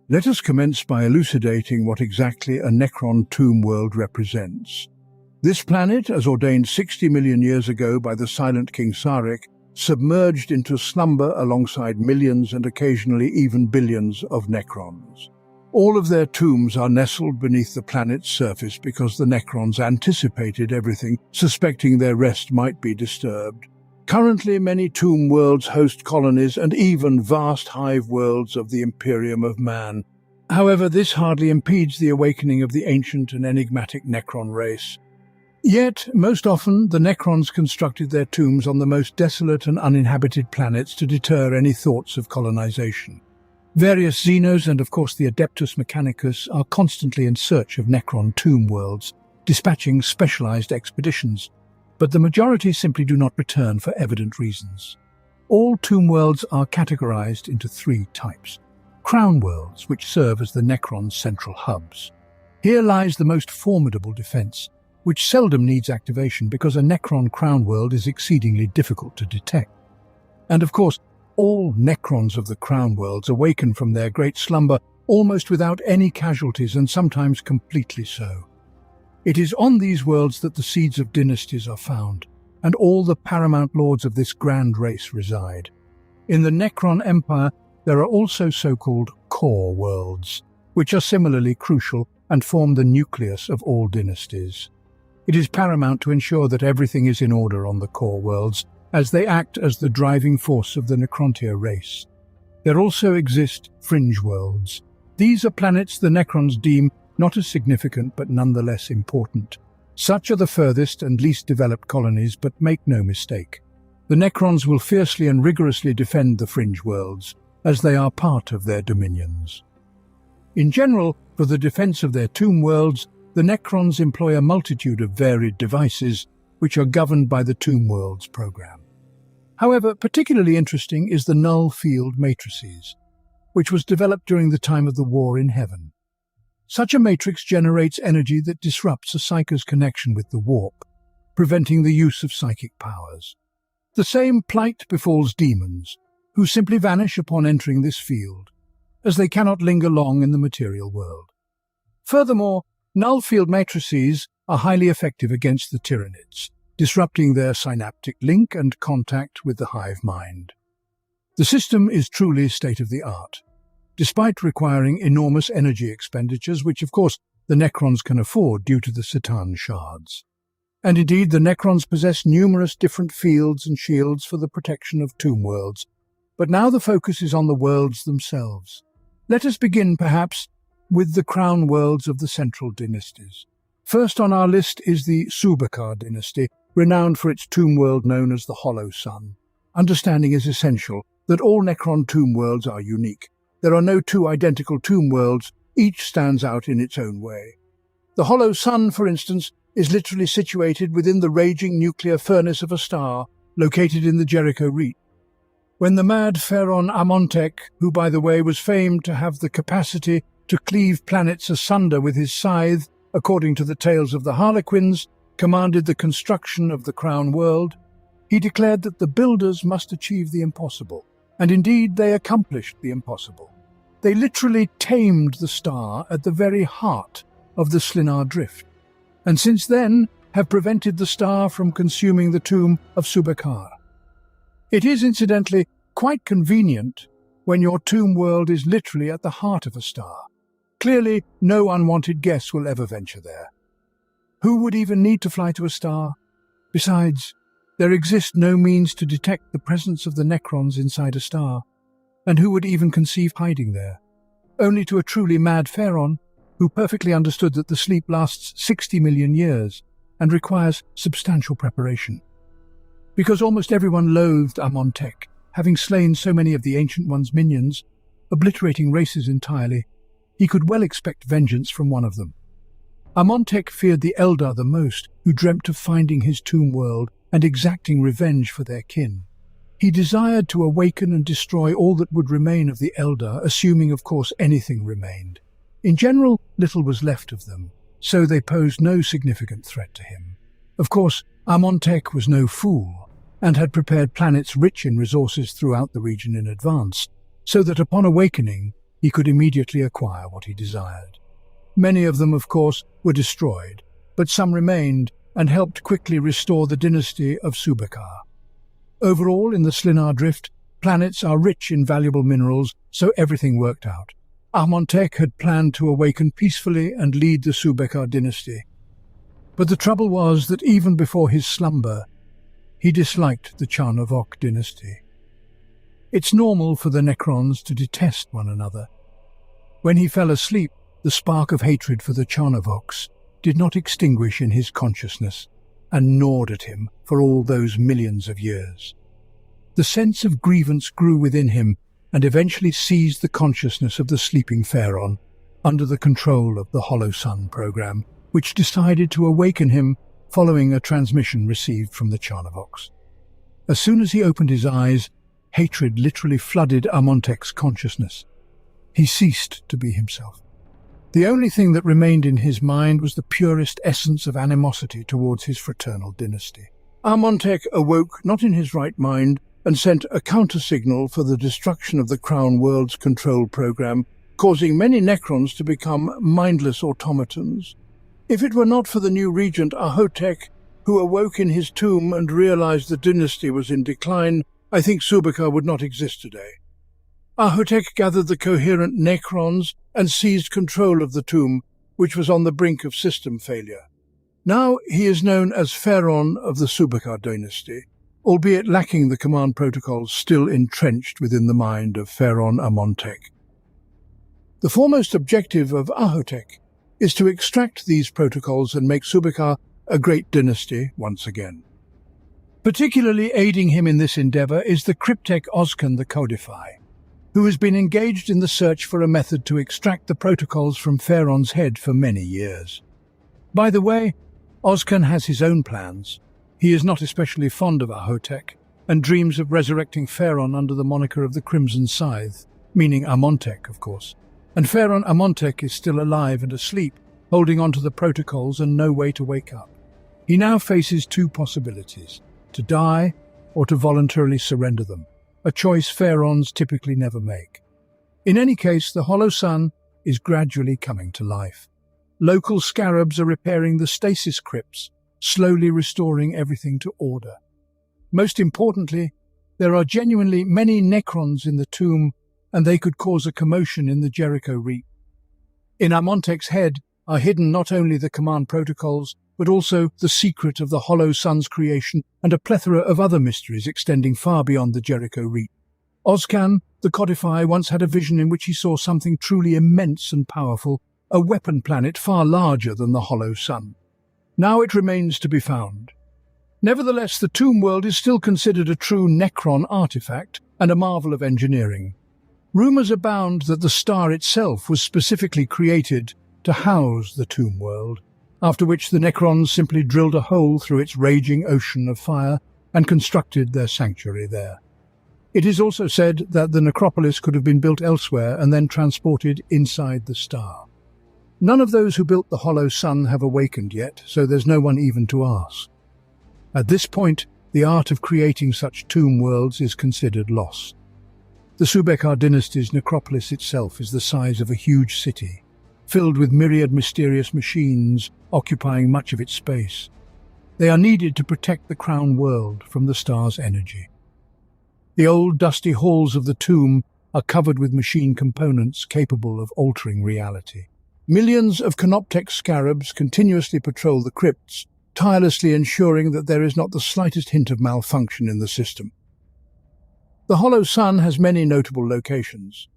Let us commence by elucidating what exactly a Necron tomb world represents. This planet, as ordained 60 million years ago by the silent King Sarek, submerged into slumber alongside millions and occasionally even billions of Necrons. All of their tombs are nestled beneath the planet's surface because the Necrons anticipated everything, suspecting their rest might be disturbed. Currently, many tomb worlds host colonies and even vast hive worlds of the Imperium of Man. However, this hardly impedes the awakening of the ancient and enigmatic Necron race. Yet, most often, the Necrons constructed their tombs on the most desolate and uninhabited planets to deter any thoughts of colonization. Various Xenos and, of course, the Adeptus Mechanicus are constantly in search of Necron tomb worlds, dispatching specialized expeditions. But the majority simply do not return for evident reasons. All tomb worlds are categorized into three types. Crown worlds, which serve as the Necron's central hubs. Here lies the most formidable defense, which seldom needs activation because a Necron crown world is exceedingly difficult to detect. And of course, all Necrons of the crown worlds awaken from their great slumber almost without any casualties, and sometimes completely so. It is on these worlds that the seeds of dynasties are found, and all the paramount lords of this grand race reside. In the Necron Empire, there are also so-called core worlds, which are similarly crucial and form the nucleus of all dynasties. It is paramount to ensure that everything is in order on the core worlds, as they act as the driving force of the Necrontyr race. There also exist fringe worlds. These are planets the Necrons deem not as significant but nonetheless important. Such are the furthest and least developed colonies, but make no mistake. The Necrons will fiercely and rigorously defend the fringe worlds, as they are part of their dominions. In general, for the defense of their tomb worlds, the Necrons employ a multitude of varied devices, which are governed by the Tomb Worlds program. However, particularly interesting is the null field matrices, which was developed during the time of the War in Heaven. Such a matrix generates energy that disrupts a psyker's connection with the warp, preventing the use of psychic powers. The same plight befalls demons, who simply vanish upon entering this field, as they cannot linger long in the material world. Furthermore, null field matrices are highly effective against the Tyranids, disrupting their synaptic link and contact with the hive mind. The system is truly state-of-the-art, despite requiring enormous energy expenditures, which of course the Necrons can afford due to the Citan shards. And indeed, the Necrons possess numerous different fields and shields for the protection of tomb worlds, but now the focus is on the worlds themselves. Let us begin, perhaps, with the crown worlds of the central dynasties. First on our list is the Subakar dynasty, renowned for its tomb world known as the Hollow Sun. Understanding is essential that all Necron tomb worlds are unique. There are no two identical tomb worlds, each stands out in its own way. The Hollow Sun, for instance, is literally situated within the raging nuclear furnace of a star located in the Jericho Reach. When the mad Pharaoh Amontek, who by the way was famed to have the capacity to cleave planets asunder with his scythe, according to the tales of the Harlequins, commanded the construction of the crown world, he declared that the builders must achieve the impossible, and indeed they accomplished the impossible. They literally tamed the star at the very heart of the Slinar Drift, and since then have prevented the star from consuming the tomb of Subakar. It is, incidentally, quite convenient when your tomb world is literally at the heart of a star. Clearly, no unwanted guest will ever venture there. Who would even need to fly to a star? Besides, there exists no means to detect the presence of the Necrons inside a star, and who would even conceive hiding there? Only to a truly mad Pharaoh, who perfectly understood that the sleep lasts 60 million years and requires substantial preparation. Because almost everyone loathed Amontek, having slain so many of the Ancient One's minions, obliterating races entirely, he could well expect vengeance from one of them. Amontek feared the Eldar the most, who dreamt of finding his tomb world and exacting revenge for their kin. He desired to awaken and destroy all that would remain of the Eldar, assuming, of course, anything remained. In general, little was left of them, so they posed no significant threat to him. Of course, Amontek was no fool, and had prepared planets rich in resources throughout the region in advance, so that upon awakening, he could immediately acquire what he desired. Many of them, of course, were destroyed, but some remained and helped quickly restore the dynasty of Subakar. Overall, in the Slinar Drift, planets are rich in valuable minerals, so everything worked out. Amontek had planned to awaken peacefully and lead the Subakar dynasty. But the trouble was that even before his slumber, he disliked the Charnavok dynasty. It's normal for the Necrons to detest one another. When he fell asleep, the spark of hatred for the Charnavoks did not extinguish in his consciousness and gnawed at him for all those millions of years. The sense of grievance grew within him and eventually seized the consciousness of the sleeping Pharaon under the control of the Hollow Sun program, which decided to awaken him following a transmission received from the Charnavoks. As soon as he opened his eyes, hatred literally flooded Amontek's consciousness. He ceased to be himself. The only thing that remained in his mind was the purest essence of animosity towards his fraternal dynasty. Amontek awoke not in his right mind and sent a counter-signal for the destruction of the Crown World's control program, causing many Necrons to become mindless automatons. If it were not for the new regent Ahotek, who awoke in his tomb and realized the dynasty was in decline, I think Subakar would not exist today. Ahotek gathered the coherent Necrons and seized control of the tomb, which was on the brink of system failure. Now he is known as Pharaon of the Subakar dynasty, albeit lacking the command protocols still entrenched within the mind of Pharaon Amontek. The foremost objective of Ahotek is to extract these protocols and make Subakar a great dynasty once again. Particularly aiding him in this endeavor is the cryptech Ozkan the Codify, who has been engaged in the search for a method to extract the protocols from Pharaon's head for many years. By the way, Ozkan has his own plans. He is not especially fond of Ahotek and dreams of resurrecting Pharaon under the moniker of the Crimson Scythe, meaning Amontek, of course. And Pharaon Amontek is still alive and asleep, holding on to the protocols and no way to wake up. He now faces two possibilities: to die or to voluntarily surrender them, a choice Pharaons typically never make. In any case, the Hollow Sun is gradually coming to life. Local scarabs are repairing the stasis crypts, slowly restoring everything to order. Most importantly, there are genuinely many Necrons in the tomb, and they could cause a commotion in the Jericho Reap. In Amontek's head are hidden not only the command protocols, but also the secret of the Hollow Sun's creation and a plethora of other mysteries extending far beyond the Jericho Reap. Ozkan, the Codify, once had a vision in which he saw something truly immense and powerful, a weapon planet far larger than the Hollow Sun. Now it remains to be found. Nevertheless, the tomb world is still considered a true Necron artifact and a marvel of engineering. Rumors abound that the star itself was specifically created to house the tomb world, after which the Necrons simply drilled a hole through its raging ocean of fire and constructed their sanctuary there. It is also said that the necropolis could have been built elsewhere and then transported inside the star. None of those who built the Hollow Sun have awakened yet, so there's no one even to ask. At this point, the art of creating such tomb worlds is considered lost. The Subakar dynasty's necropolis itself is the size of a huge city, filled with myriad mysterious machines occupying much of its space. They are needed to protect the crown world from the star's energy. The old dusty halls of the tomb are covered with machine components capable of altering reality. Millions of Canoptek scarabs continuously patrol the crypts, tirelessly ensuring that there is not the slightest hint of malfunction in the system. The Hollow Sun has many notable locations.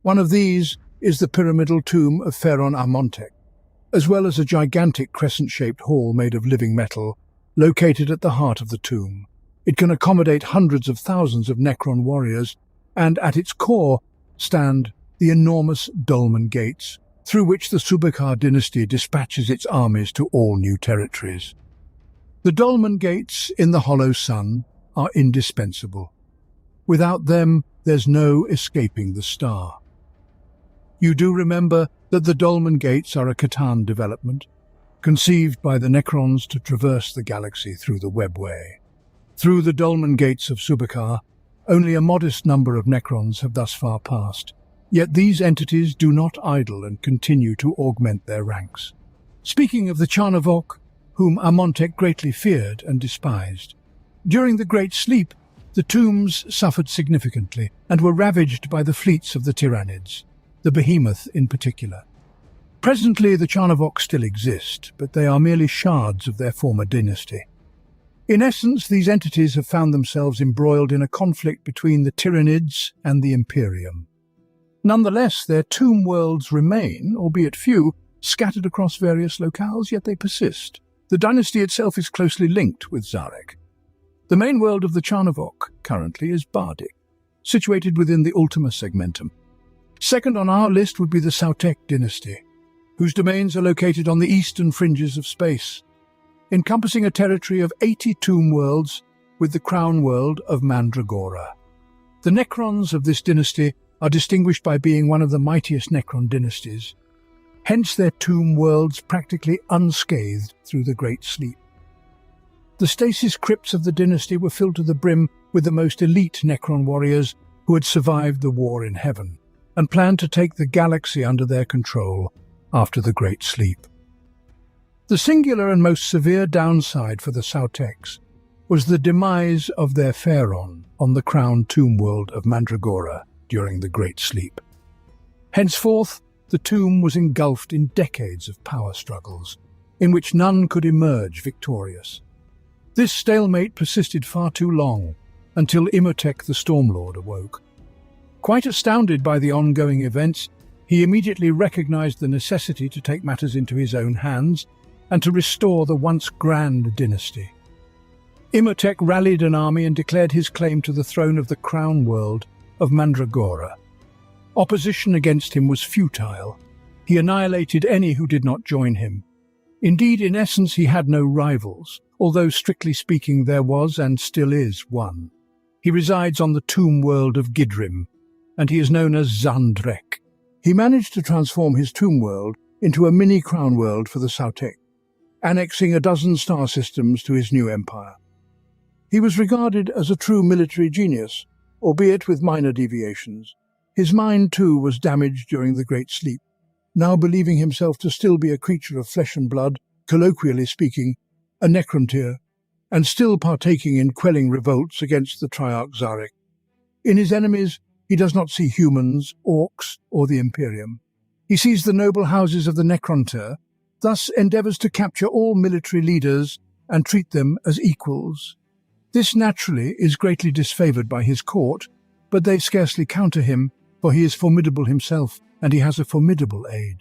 One of these is the pyramidal tomb of Pharaon Amontek, as well as a gigantic crescent-shaped hall made of living metal, located at the heart of the tomb. It can accommodate hundreds of thousands of Necron warriors, and at its core stand the enormous Dolmen Gates, through which the Subakar dynasty dispatches its armies to all new territories. The Dolmen Gates in the Hollow Sun are indispensable. Without them, there's no escaping the star. You do remember that the Dolmen Gates are a Catan development, conceived by the Necrons to traverse the galaxy through the webway. Through the Dolmen Gates of Subakar, only a modest number of Necrons have thus far passed, Yet these entities do not idle and continue to augment their ranks. Speaking of the Charnavok, whom Amontek greatly feared and despised, during the Great Sleep, the tombs suffered significantly and were ravaged by the fleets of the Tyrannids, the Behemoth in particular. Presently, the Charnavok still exist, but they are merely shards of their former dynasty. In essence, these entities have found themselves embroiled in a conflict between the Tyrannids and the Imperium. Nonetheless, their tomb worlds remain, albeit few, scattered across various locales, yet they persist. The dynasty itself is closely linked with Zarek. The main world of the Charnavok currently is Bardic, situated within the Ultima Segmentum. Second on our list would be the Sautek dynasty, whose domains are located on the eastern fringes of space, encompassing a territory of 80 tomb worlds with the crown world of Mandragora. The Necrons of this dynasty are distinguished by being one of the mightiest Necron dynasties, hence their tomb worlds practically unscathed through the Great Sleep. The stasis crypts of the dynasty were filled to the brim with the most elite Necron warriors who had survived the war in heaven and planned to take the galaxy under their control after the Great Sleep. The singular and most severe downside for the Sauteks was the demise of their Pharaon on the crowned tomb world of Mandragora during the Great Sleep. Henceforth, the tomb was engulfed in decades of power struggles, in which none could emerge victorious. This stalemate persisted far too long, until Imhotep the Stormlord awoke. Quite astounded by the ongoing events, he immediately recognized the necessity to take matters into his own hands and to restore the once grand dynasty. Imhotep rallied an army and declared his claim to the throne of the crown world of Mandragora. Opposition against him was futile. He annihilated any who did not join him. Indeed, in essence, he had no rivals, although strictly speaking there was and still is one. He resides on the tomb world of Gidrim, and he is known as Zandrek. He managed to transform his tomb world into a mini crown world for the Sautek, annexing a dozen star systems to his new empire. He was regarded as a true military genius, albeit with minor deviations. His mind, too, was damaged during the Great Sleep, now believing himself to still be a creature of flesh and blood, colloquially speaking, a necrontyr, and still partaking in quelling revolts against the Triarch Zarek. In his enemies, he does not see humans, orcs, or the Imperium. He sees the noble houses of the necrontyr, thus endeavours to capture all military leaders and treat them as equals. This naturally is greatly disfavoured by his court, but they scarcely counter him, for he is formidable himself, and he has a formidable aide.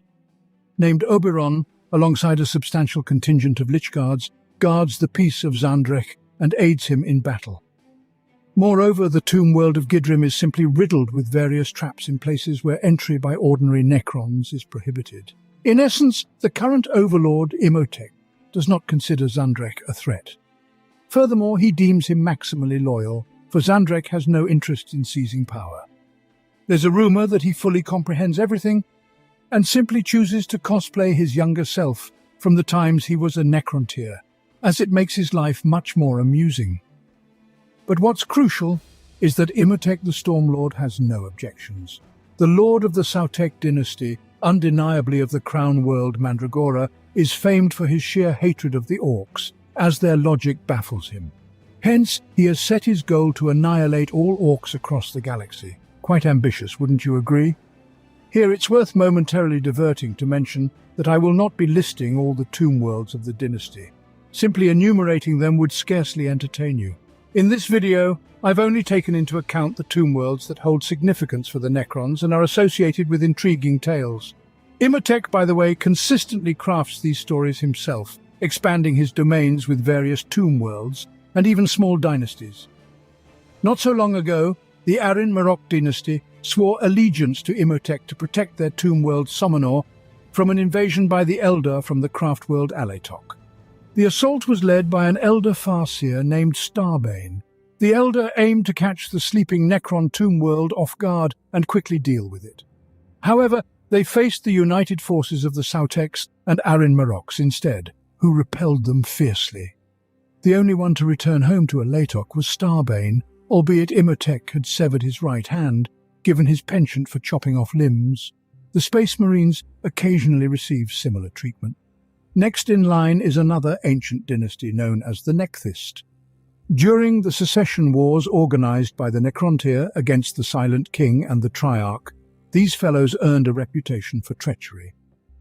Named Oberon, alongside a substantial contingent of Lich Guards, guards the peace of Zandrek and aids him in battle. Moreover, the tomb world of Gidrim is simply riddled with various traps in places where entry by ordinary Necrons is prohibited. In essence, the current overlord, Imhotep, does not consider Zandrek a threat. Furthermore, he deems him maximally loyal, for Zandrek has no interest in seizing power. There's a rumour that he fully comprehends everything and simply chooses to cosplay his younger self from the times he was a necrontyr, as it makes his life much more amusing. But what's crucial is that Imhotep the Stormlord has no objections. The lord of the Sautek dynasty, undeniably of the crown world Mandragora, is famed for his sheer hatred of the orcs, as their logic baffles him. Hence, he has set his goal to annihilate all orcs across the galaxy. Quite ambitious, wouldn't you agree? Here it's worth momentarily diverting to mention that I will not be listing all the tomb worlds of the dynasty. Simply enumerating them would scarcely entertain you. In this video, I've only taken into account the tomb worlds that hold significance for the Necrons and are associated with intriguing tales. Imhotep, by the way, consistently crafts these stories himself, expanding his domains with various tomb worlds and even small dynasties. Not so long ago, the Arin Marok dynasty swore allegiance to Imhotep to protect their tomb world Somenor from an invasion by the Elder from the craft world Aletok. The assault was led by an Elder Farseer named Starbane. The Elder aimed to catch the sleeping Necron tomb world off guard and quickly deal with it. However, they faced the united forces of the Sauteks and Arin Maroks instead, who repelled them fiercely. The only one to return home to Aletok was Starbane, albeit Imhotep had severed his right hand, given his penchant for chopping off limbs. The Space Marines occasionally receive similar treatment. Next in line is another ancient dynasty known as the Necthist. During the succession wars organized by the Necrontyr against the Silent King and the Triarch, these fellows earned a reputation for treachery.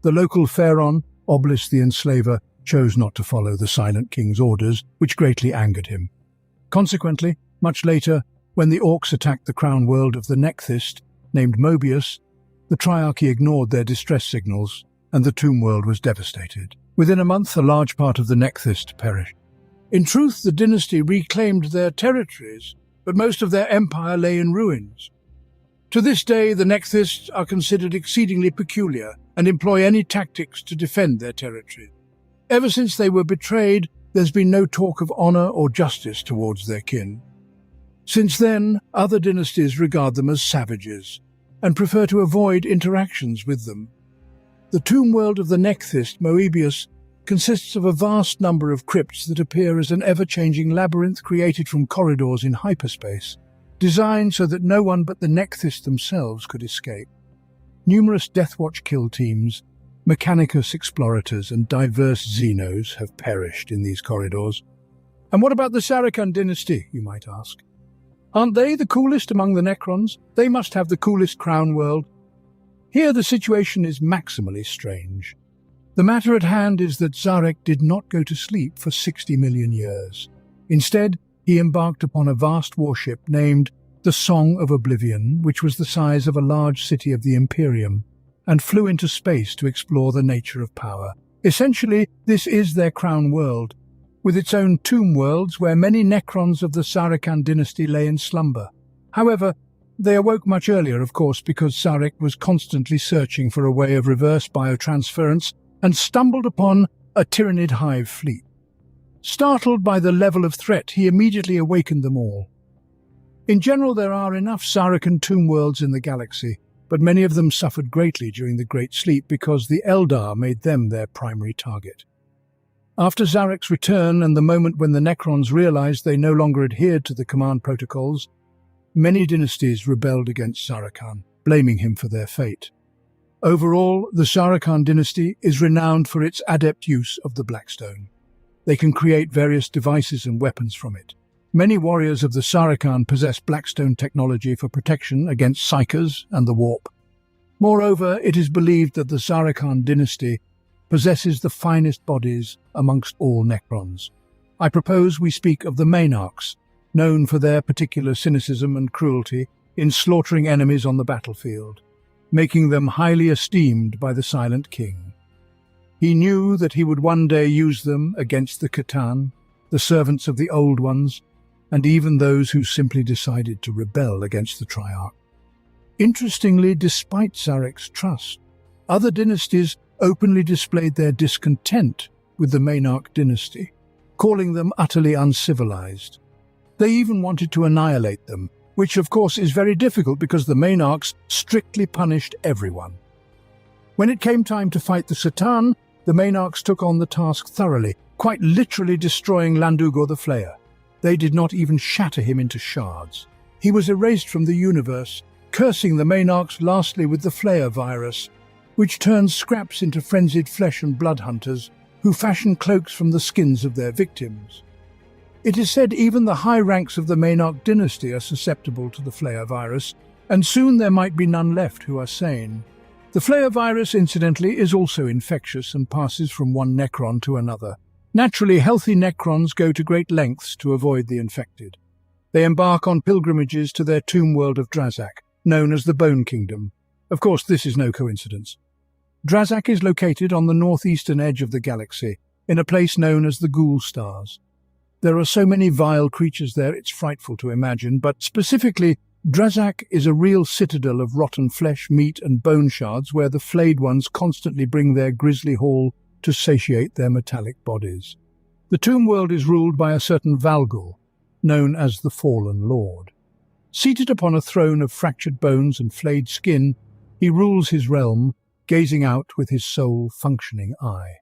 The local Pharaoh, Oblis the Enslaver, chose not to follow the Silent King's orders, which greatly angered him. Consequently, much later, when the Orcs attacked the crown world of the Necthist, named Mobius, the Triarchy ignored their distress signals, and the tomb world was devastated. Within a month, a large part of the Necthist perished. In truth, the dynasty reclaimed their territories, but most of their empire lay in ruins. To this day, the Necthists are considered exceedingly peculiar and employ any tactics to defend their territory. Ever since they were betrayed, there's been no talk of honor or justice towards their kin. Since then, other dynasties regard them as savages and prefer to avoid interactions with them. The tomb world of the Necthist, Moebius, consists of a vast number of crypts that appear as an ever-changing labyrinth created from corridors in hyperspace, designed so that no one but the Necthist themselves could escape. Numerous Deathwatch kill teams, Mechanicus explorators and diverse Xenos have perished in these corridors. And what about the Saracen dynasty, you might ask? Aren't they the coolest among the Necrons? They must have the coolest crown world. Here the situation is maximally strange. The matter at hand is that Zarek did not go to sleep for 60 million years. Instead, he embarked upon a vast warship named the Song of Oblivion, which was the size of a large city of the Imperium, and flew into space to explore the nature of power. Essentially, this is their crown world, with its own tomb worlds where many Necrons of the Saracen dynasty lay in slumber. However, they awoke much earlier, of course, because Zarek was constantly searching for a way of reverse biotransference and stumbled upon a Tyrannid Hive fleet. Startled by the level of threat, he immediately awakened them all. In general, there are enough Saracen tomb worlds in the galaxy, but many of them suffered greatly during the Great Sleep because the Eldar made them their primary target. After Zarek's return and the moment when the Necrons realized they no longer adhered to the command protocols, many dynasties rebelled against Saracen, blaming him for their fate. Overall, the Saracen dynasty is renowned for its adept use of the Blackstone. They can create various devices and weapons from it. Many warriors of the Saracen possess Blackstone technology for protection against Psychers and the Warp. Moreover, it is believed that the Saracen dynasty possesses the finest bodies amongst all Necrons. I propose we speak of the Maenarchs, known for their particular cynicism and cruelty in slaughtering enemies on the battlefield, making them highly esteemed by the Silent King. He knew that he would one day use them against the Catan, the servants of the Old Ones, and even those who simply decided to rebel against the Triarch. Interestingly, despite Zarek's trust, other dynasties openly displayed their discontent with the Maenarch dynasty, calling them utterly uncivilized. They even wanted to annihilate them, which of course is very difficult because the Maenarchs strictly punished everyone. When it came time to fight the Satan, the Maenarchs took on the task thoroughly, quite literally destroying Landugor the Flayer. They did not even shatter him into shards. He was erased from the universe, cursing the Maenarchs lastly with the Flayer virus, which turns scraps into frenzied flesh and blood hunters who fashion cloaks from the skins of their victims. It is said even the high ranks of the Maenarch dynasty are susceptible to the Flayer virus, and soon there might be none left who are sane. The Flayer virus, incidentally, is also infectious and passes from one Necron to another. Naturally, healthy Necrons go to great lengths to avoid the infected. They embark on pilgrimages to their tomb world of Drazak, known as the Bone Kingdom. Of course, this is no coincidence. Drazak is located on the northeastern edge of the galaxy, in a place known as the Ghoul Stars. There are so many vile creatures there it's frightful to imagine, but specifically, Drazak is a real citadel of rotten flesh, meat and bone shards where the flayed ones constantly bring their grisly haul to satiate their metallic bodies. The tomb world is ruled by a certain Valgul, known as the Fallen Lord. Seated upon a throne of fractured bones and flayed skin, he rules his realm, gazing out with his sole functioning eye.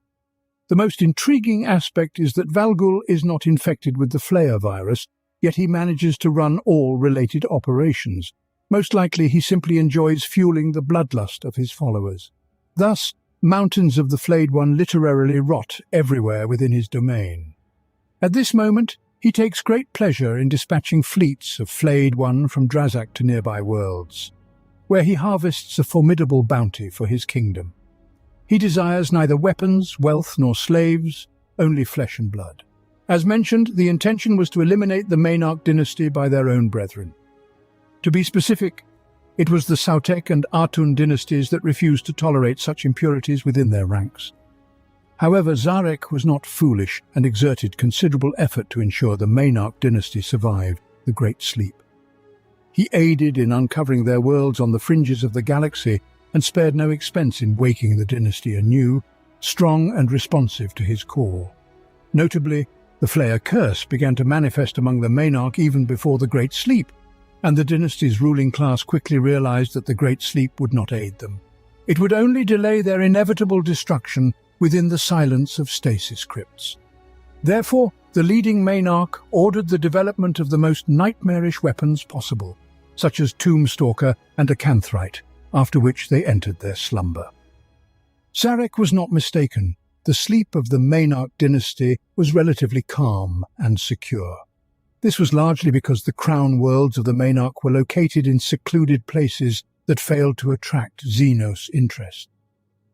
The most intriguing aspect is that Valgul is not infected with the Flayer virus, yet he manages to run all related operations. Most likely he simply enjoys fueling the bloodlust of his followers. Thus, mountains of the Flayed One literally rot everywhere within his domain. At this moment, he takes great pleasure in dispatching fleets of Flayed One from Drazak to nearby worlds, where he harvests a formidable bounty for his kingdom. He desires neither weapons, wealth, nor slaves, only flesh and blood. As mentioned, the intention was to eliminate the Maynarch dynasty by their own brethren. To be specific, it was the Sautek and Artun dynasties that refused to tolerate such impurities within their ranks. However, Zarek was not foolish and exerted considerable effort to ensure the Maynarch dynasty survived the Great Sleep. He aided in uncovering their worlds on the fringes of the galaxy and spared no expense in waking the dynasty anew, strong and responsive to his call. Notably, the Flayer curse began to manifest among the Maynarch even before the Great Sleep, and the dynasty's ruling class quickly realized that the Great Sleep would not aid them. It would only delay their inevitable destruction within the silence of stasis crypts. Therefore, the leading Maynarch ordered the development of the most nightmarish weapons possible, such as Tombstalker and Acanthrite, after which they entered their slumber. Zarek was not mistaken. The sleep of the Maynarch dynasty was relatively calm and secure. This was largely because the crown worlds of the Maynarch were located in secluded places that failed to attract Xenos interest.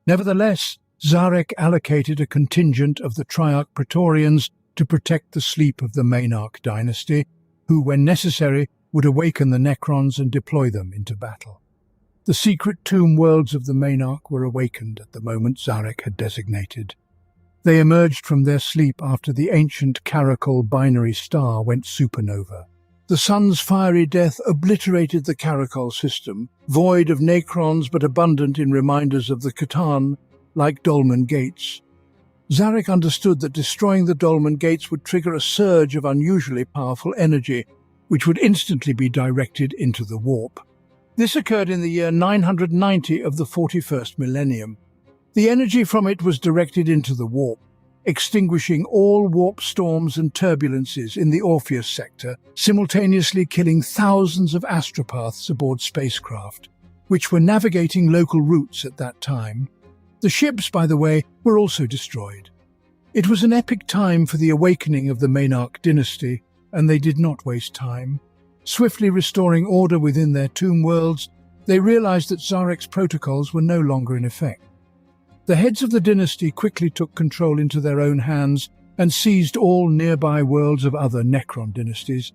Nevertheless, Zarek allocated a contingent of the Triarch Praetorians to protect the sleep of the Maynarch dynasty, who, when necessary, would awaken the Necrons and deploy them into battle. The secret tomb worlds of the Maynarch were awakened at the moment Zarek had designated. They emerged from their sleep after the ancient Caracal binary star went supernova. The sun's fiery death obliterated the Caracal system, void of Necrons but abundant in reminders of the Catan, like Dolmen Gates. Zarek understood that destroying the Dolmen Gates would trigger a surge of unusually powerful energy, which would instantly be directed into the warp. This occurred in the year 990 of the 41st millennium. The energy from it was directed into the warp, extinguishing all warp storms and turbulences in the Orpheus sector, simultaneously killing thousands of astropaths aboard spacecraft, which were navigating local routes at that time. The ships, by the way, were also destroyed. It was an epic time for the awakening of the Maynarch dynasty, and they did not waste time. Swiftly restoring order within their tomb worlds, they realized that Zarek's protocols were no longer in effect. The heads of the dynasty quickly took control into their own hands and seized all nearby worlds of other Necron dynasties,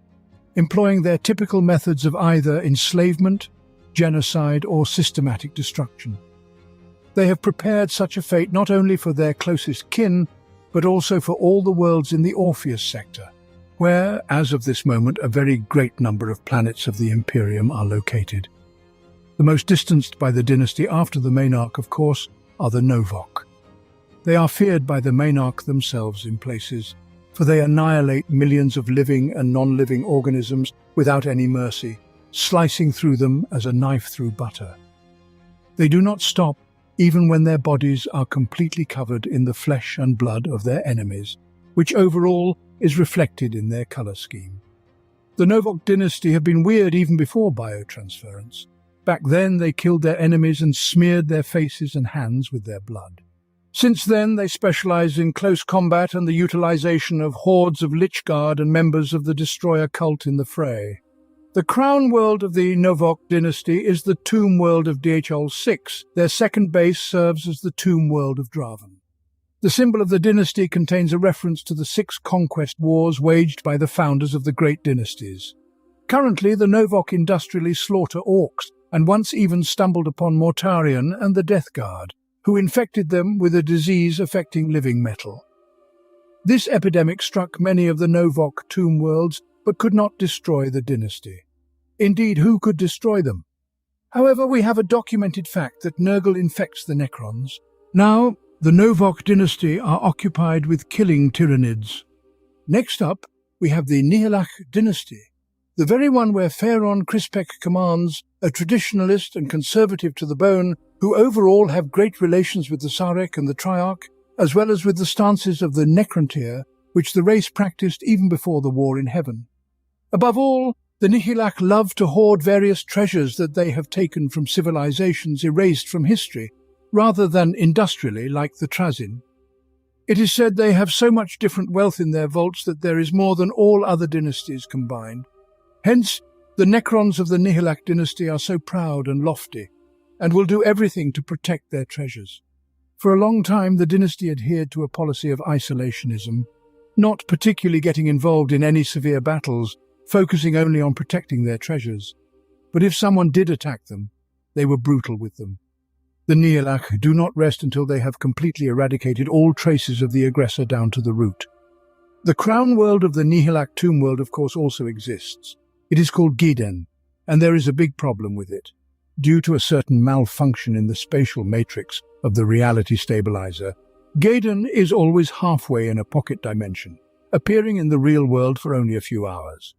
employing their typical methods of either enslavement, genocide, or systematic destruction. They have prepared such a fate not only for their closest kin, but also for all the worlds in the Orpheus sector, where, as of this moment, a very great number of planets of the Imperium are located. The most distanced by the dynasty after the Maynarch, of course, are the Novok. They are feared by the Maynarch themselves in places, for they annihilate millions of living and non-living organisms without any mercy, slicing through them as a knife through butter. They do not stop even when their bodies are completely covered in the flesh and blood of their enemies, which overall is reflected in their color scheme. The Novok dynasty have been weird even before biotransference. Back then they killed their enemies and smeared their faces and hands with their blood. Since then they specialize in close combat and the utilization of hordes of Lichguard and members of the Destroyer cult in the fray. The crown world of the Novok dynasty is the tomb world of DHL-6. Their second base serves as the tomb world of Draven. The symbol of the dynasty contains a reference to the 6 conquest wars waged by the founders of the great dynasties. Currently, the Novok industrially slaughter orcs, and once even stumbled upon Mortarion and the Death Guard, who infected them with a disease affecting living metal. This epidemic struck many of the Novok tomb worlds, but could not destroy the dynasty. Indeed, who could destroy them? However, we have a documented fact that Nurgle infects the Necrons. Now, the Novok dynasty are occupied with killing Tyranids. Next up, we have the Nihalach dynasty, the very one where Pharaon Crispek commands, a traditionalist and conservative to the bone, who overall have great relations with the Sarek and the Triarch, as well as with the stances of the Necrontyr, which the race practiced even before the war in heaven. Above all, The Nihilak love to hoard various treasures that they have taken from civilizations erased from history, rather than industrially like the Trazyn. It is said they have so much different wealth in their vaults that there is more than all other dynasties combined. Hence, the Necrons of the Nihilak dynasty are so proud and lofty, and will do everything to protect their treasures. For a long time, the dynasty adhered to a policy of isolationism, not particularly getting involved in any severe battles, focusing only on protecting their treasures. But if someone did attack them, they were brutal with them. The Nihilak do not rest until they have completely eradicated all traces of the aggressor down to the root. The crown world of the Nihilak tomb world, of course, also exists. It is called Giden, and there is a big problem with it. Due to a certain malfunction in the spatial matrix of the reality stabilizer, Geden is always halfway in a pocket dimension, appearing in the real world for only a few hours.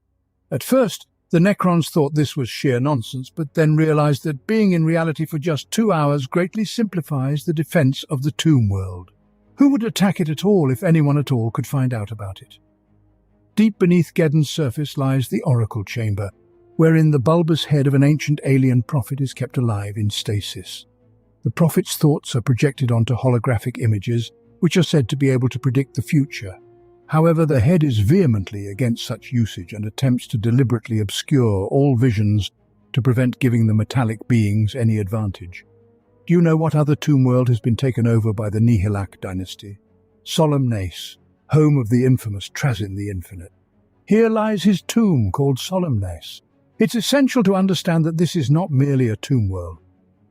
At first, the Necrons thought this was sheer nonsense, but then realized that being in reality for just 2 hours greatly simplifies the defense of the tomb world. Who would attack it at all if anyone at all could find out about it? Deep beneath Geden's surface lies the Oracle Chamber, wherein the bulbous head of an ancient alien prophet is kept alive in stasis. The prophet's thoughts are projected onto holographic images, which are said to be able to predict the future. However, the head is vehemently against such usage and attempts to deliberately obscure all visions to prevent giving the metallic beings any advantage. Do you know what other tomb world has been taken over by the Nihilak dynasty? Solemnace, home of the infamous Trazyn the Infinite. Here lies his tomb called Solemnace. It's essential to understand that this is not merely a tomb world,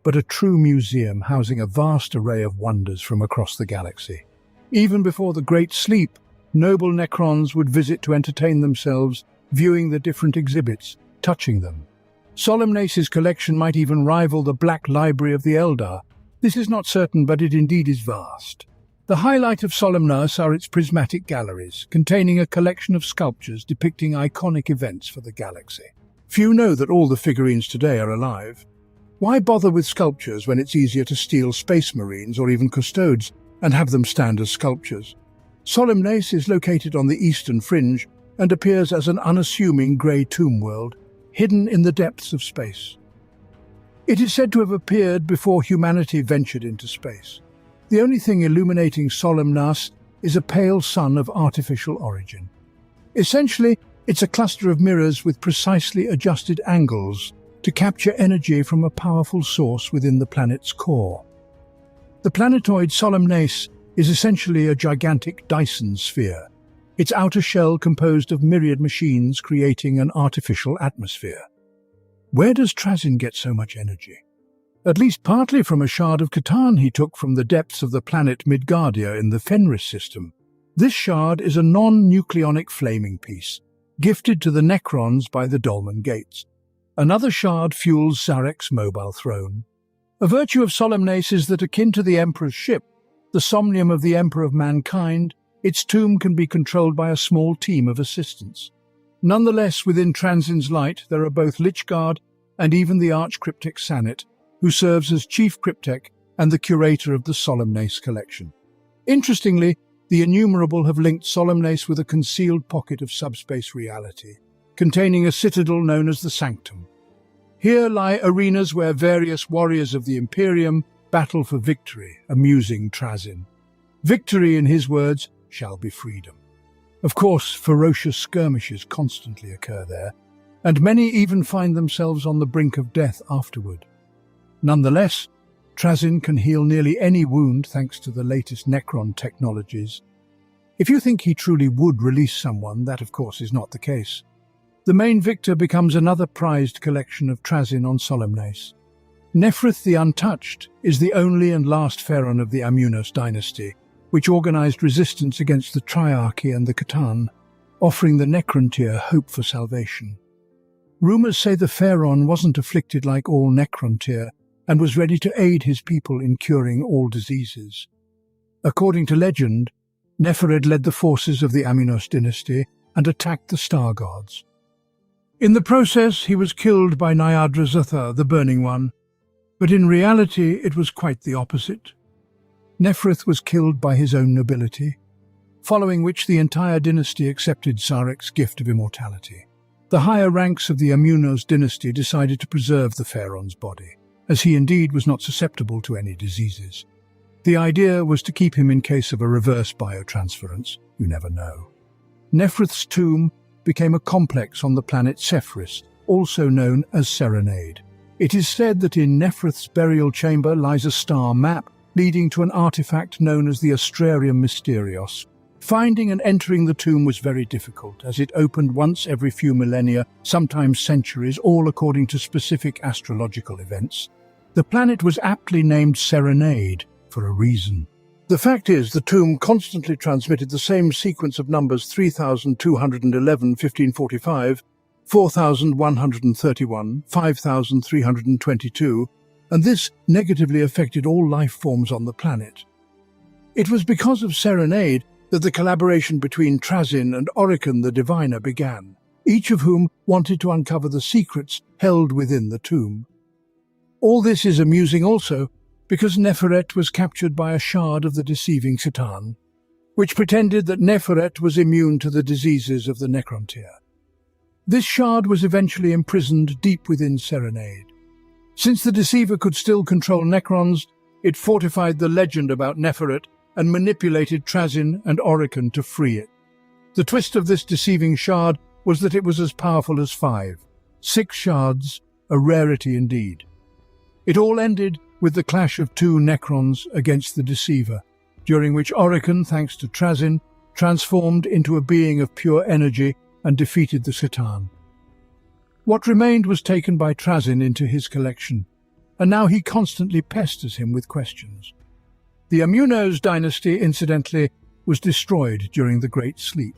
but a true museum housing a vast array of wonders from across the galaxy. Even before the Great Sleep, noble Necrons would visit to entertain themselves, viewing the different exhibits, touching them. Solemnace's collection might even rival the Black Library of the Eldar. This is not certain, but it indeed is vast. The highlight of Solemnace are its prismatic galleries, containing a collection of sculptures depicting iconic events for the galaxy. Few know that all the figurines today are alive. Why bother with sculptures when it's easier to steal space marines or even custodes and have them stand as sculptures? Solemnace is located on the eastern fringe and appears as an unassuming grey tomb world, hidden in the depths of space. It is said to have appeared before humanity ventured into space. The only thing illuminating Solemnace is a pale sun of artificial origin. Essentially, it's a cluster of mirrors with precisely adjusted angles to capture energy from a powerful source within the planet's core. The planetoid Solemnace is essentially a gigantic Dyson sphere, its outer shell composed of myriad machines creating an artificial atmosphere. Where does Trazyn get so much energy? At least partly from a shard of Catan he took from the depths of the planet Midgardia in the Fenris system. This shard is a non-nucleonic flaming piece, gifted to the Necrons by the Dolmen Gates. Another shard fuels Zarek's mobile throne. A virtue of Solemnace is that, akin to the Emperor's ship, the somnium of the Emperor of Mankind, its tomb can be controlled by a small team of assistants. Nonetheless, within Trazyn's light, there are both Lichguard and even the Arch-Cryptek Sanet, who serves as Chief Cryptek and the curator of the Solemnace collection. Interestingly, the innumerable have linked Solemnace with a concealed pocket of subspace reality, containing a citadel known as the Sanctum. Here lie arenas where various warriors of the Imperium battle for victory, amusing Trazyn. Victory, in his words, shall be freedom. Of course, ferocious skirmishes constantly occur there, and many even find themselves on the brink of death afterward. Nonetheless, Trazyn can heal nearly any wound thanks to the latest Necron technologies. If you think he truly would release someone, that of course is not the case. The main victor becomes another prized collection of Trazyn on Solemnace. Nephrith the Untouched is the only and last pharaoh of the Amunos dynasty, which organized resistance against the Triarchy and the Catan, offering the Necrontyr hope for salvation. Rumors say the pharaoh wasn't afflicted like all Necrontyr and was ready to aid his people in curing all diseases. According to legend, Nefered led the forces of the Amunos dynasty and attacked the star gods. In the process, he was killed by Nyadra the Burning One, but in reality it was quite the opposite. Nephrith was killed by his own nobility, following which the entire dynasty accepted Zarek's gift of immortality. The higher ranks of the Amunos dynasty decided to preserve the pharaoh's body, as he indeed was not susceptible to any diseases. The idea was to keep him in case of a reverse biotransference. You never know. Nephrith's tomb became a complex on the planet Cephris, also known as Serenade. It is said that in Nephrith's burial chamber lies a star map leading to an artifact known as the Astrarium Mysterios. Finding and entering the tomb was very difficult, as it opened once every few millennia, sometimes centuries, all according to specific astrological events. The planet was aptly named Serenade for a reason. The fact is, the tomb constantly transmitted the same sequence of numbers 3211, 1545, 4131, 5322, and this negatively affected all life forms on the planet. It was because of Serenade that the collaboration between Trazyn and Oricon the Diviner began, each of whom wanted to uncover the secrets held within the tomb. All this is amusing also because Neferet was captured by a shard of the deceiving Satan, which pretended that Neferet was immune to the diseases of the Necrontyr. This shard was eventually imprisoned deep within Serenade. Since the deceiver could still control Necrons, it fortified the legend about Neferet and manipulated Trazyn and Oricon to free it. The twist of this deceiving shard was that it was as powerful as 5. 6 shards, a rarity indeed. It all ended with the clash of 2 Necrons against the deceiver, during which Oricon, thanks to Trazyn, transformed into a being of pure energy and defeated the Satan. What remained was taken by Trazyn into his collection, and now he constantly pesters him with questions. The Amunos dynasty, incidentally, was destroyed during the Great Sleep.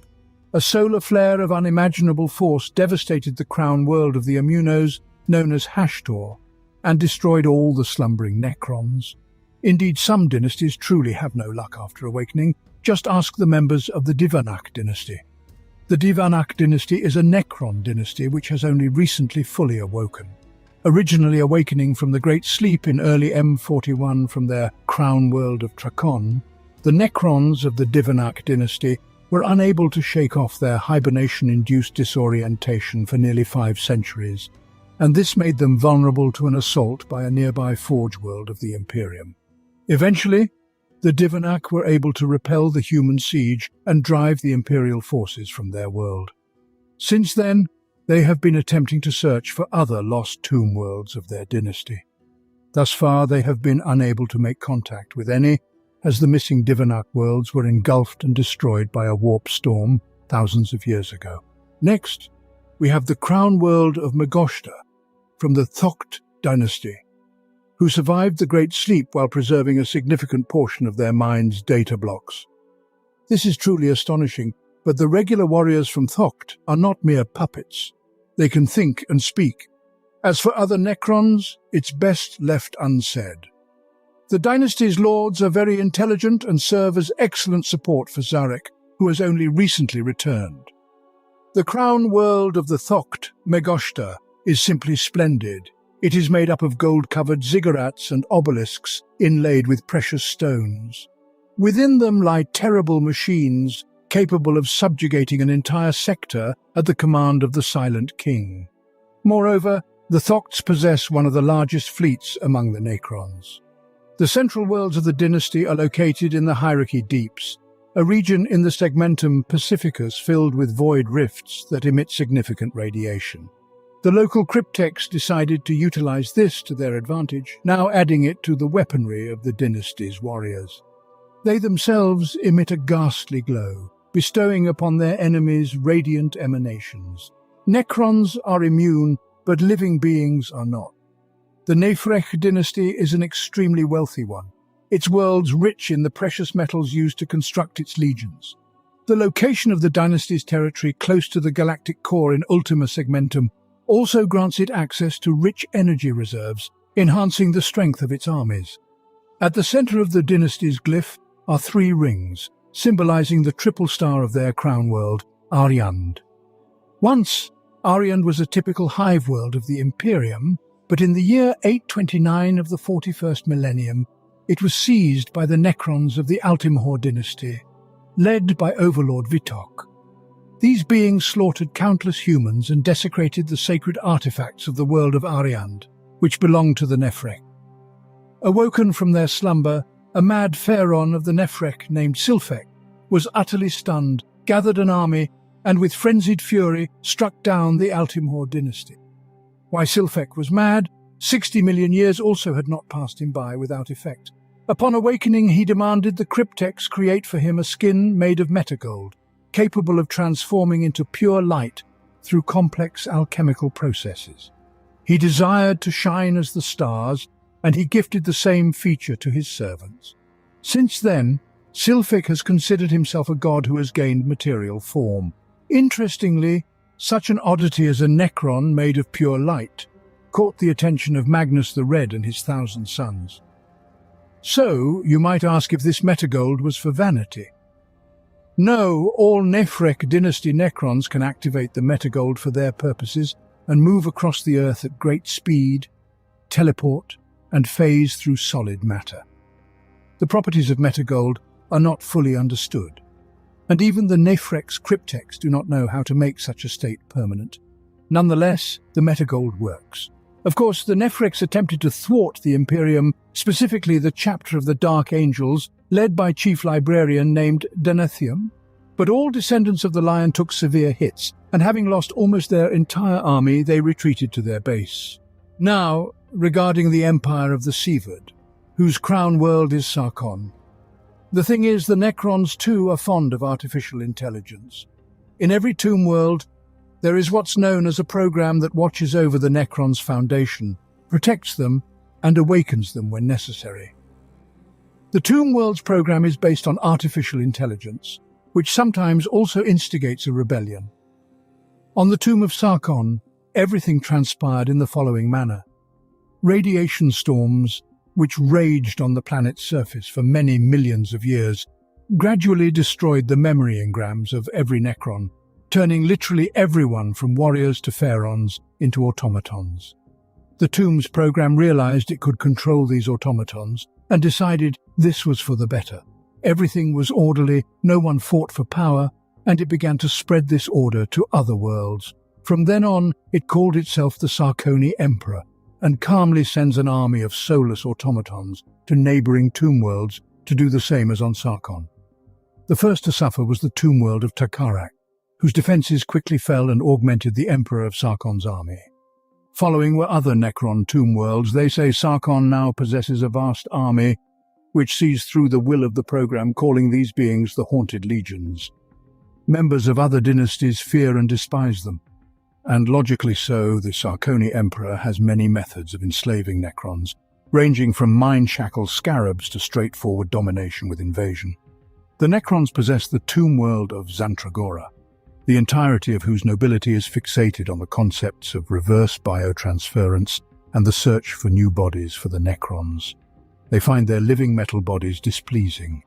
A solar flare of unimaginable force devastated the crown world of the Amunos, known as Hashtor, and destroyed all the slumbering Necrons. Indeed, some dynasties truly have no luck after awakening. Just ask the members of the Divanak dynasty. The Divanak dynasty is a Necron dynasty which has only recently fully awoken. Originally awakening from the Great Sleep in early M41 from their crown world of Trakon, the Necrons of the Divanak dynasty were unable to shake off their hibernation-induced disorientation for nearly 5 centuries, and this made them vulnerable to an assault by a nearby forge world of the Imperium. Eventually, the Divanak were able to repel the human siege and drive the Imperial forces from their world. Since then, they have been attempting to search for other lost tomb worlds of their dynasty. Thus far, they have been unable to make contact with any, as the missing Divanak worlds were engulfed and destroyed by a warp storm thousands of years ago. Next, we have the crown world of Megoshta from the Thokt dynasty, who survived the Great Sleep while preserving a significant portion of their mind's data blocks. This is truly astonishing, but the regular warriors from Thokt are not mere puppets. They can think and speak. As for other Necrons, it's best left unsaid. The dynasty's lords are very intelligent and serve as excellent support for Zarek, who has only recently returned. The crown world of the Thokt, Megoshta, is simply splendid. It is made up of gold-covered ziggurats and obelisks inlaid with precious stones. Within them lie terrible machines capable of subjugating an entire sector at the command of the Silent King. Moreover, the Thokts possess one of the largest fleets among the Necrons. The central worlds of the dynasty are located in the Hierarchy Deeps, a region in the segmentum Pacificus filled with void rifts that emit significant radiation. The local cryptex decided to utilize this to their advantage, now adding it to the weaponry of the dynasty's warriors. They themselves emit a ghastly glow, bestowing upon their enemies radiant emanations. Necrons are immune, but living beings are not. The Nephrech dynasty is an extremely wealthy one, its worlds rich in the precious metals used to construct its legions. The location of the dynasty's territory close to the galactic core in Ultima Segmentum also grants it access to rich energy reserves, enhancing the strength of its armies. At the center of the dynasty's glyph are 3 rings, symbolizing the triple star of their crown world, Aryand. Once, Aryand was a typical hive world of the Imperium, but in the year 829 of the 41st millennium, it was seized by the Necrons of the Altimhor dynasty, led by Overlord Vitok. These beings slaughtered countless humans and desecrated the sacred artifacts of the world of Ariand, which belonged to the Nephrek. Awoken from their slumber, a mad pharaoh of the Nephrek named Silphek was utterly stunned, gathered an army, and with frenzied fury struck down the Altimor dynasty. Why Silphek was mad, 60 million years also had not passed him by without effect. Upon awakening, he demanded the cryptex create for him a skin made of metagold, capable of transforming into pure light through complex alchemical processes. He desired to shine as the stars, and he gifted the same feature to his servants. Since then, Silphek has considered himself a god who has gained material form. Interestingly, such an oddity as a Necron made of pure light caught the attention of Magnus the Red and his 1,000 sons. So, you might ask if this metagold was for vanity. No, all Nephrek dynasty Necrons can activate the metagold for their purposes and move across the earth at great speed, teleport, and phase through solid matter. The properties of metagold are not fully understood, and even the Nephrek's cryptex do not know how to make such a state permanent. Nonetheless, the metagold works. Of course, the Nephreks attempted to thwart the Imperium, specifically the chapter of the Dark Angels, led by Chief Librarian named Danethium. But all descendants of the Lion took severe hits, and having lost almost their entire army, they retreated to their base. Now, regarding the Empire of the Severed, whose crown world is Sarkon. The thing is, the Necrons too are fond of artificial intelligence. In every tomb world, there is what's known as a program that watches over the Necrons' foundation, protects them, and awakens them when necessary. The Tomb Worlds program is based on artificial intelligence, which sometimes also instigates a rebellion. On the Tomb of Sarkon, everything transpired in the following manner. Radiation storms, which raged on the planet's surface for many millions of years, gradually destroyed the memory engrams of every Necron, turning literally everyone from warriors to pharaons into automatons. The Tombs program realized it could control these automatons and decided this was for the better. Everything was orderly, no one fought for power, and it began to spread this order to other worlds. From then on, it called itself the Sarkoni Emperor, and calmly sends an army of soulless automatons to neighboring tomb worlds to do the same as on Sarkon. The first to suffer was the tomb world of Takarak, whose defences quickly fell and augmented the Emperor of Sarkon's army. Following were other Necron tomb worlds. They say Sarkon now possesses a vast army, which sees through the will of the program, calling these beings the Haunted Legions. Members of other dynasties fear and despise them, and logically so, the Sarkoni Emperor has many methods of enslaving Necrons, ranging from mind-shackled scarabs to straightforward domination with invasion. The Necrons possess the tomb world of Zantragora, the entirety of whose nobility is fixated on the concepts of reverse biotransference and the search for new bodies for the Necrons. They find their living metal bodies displeasing.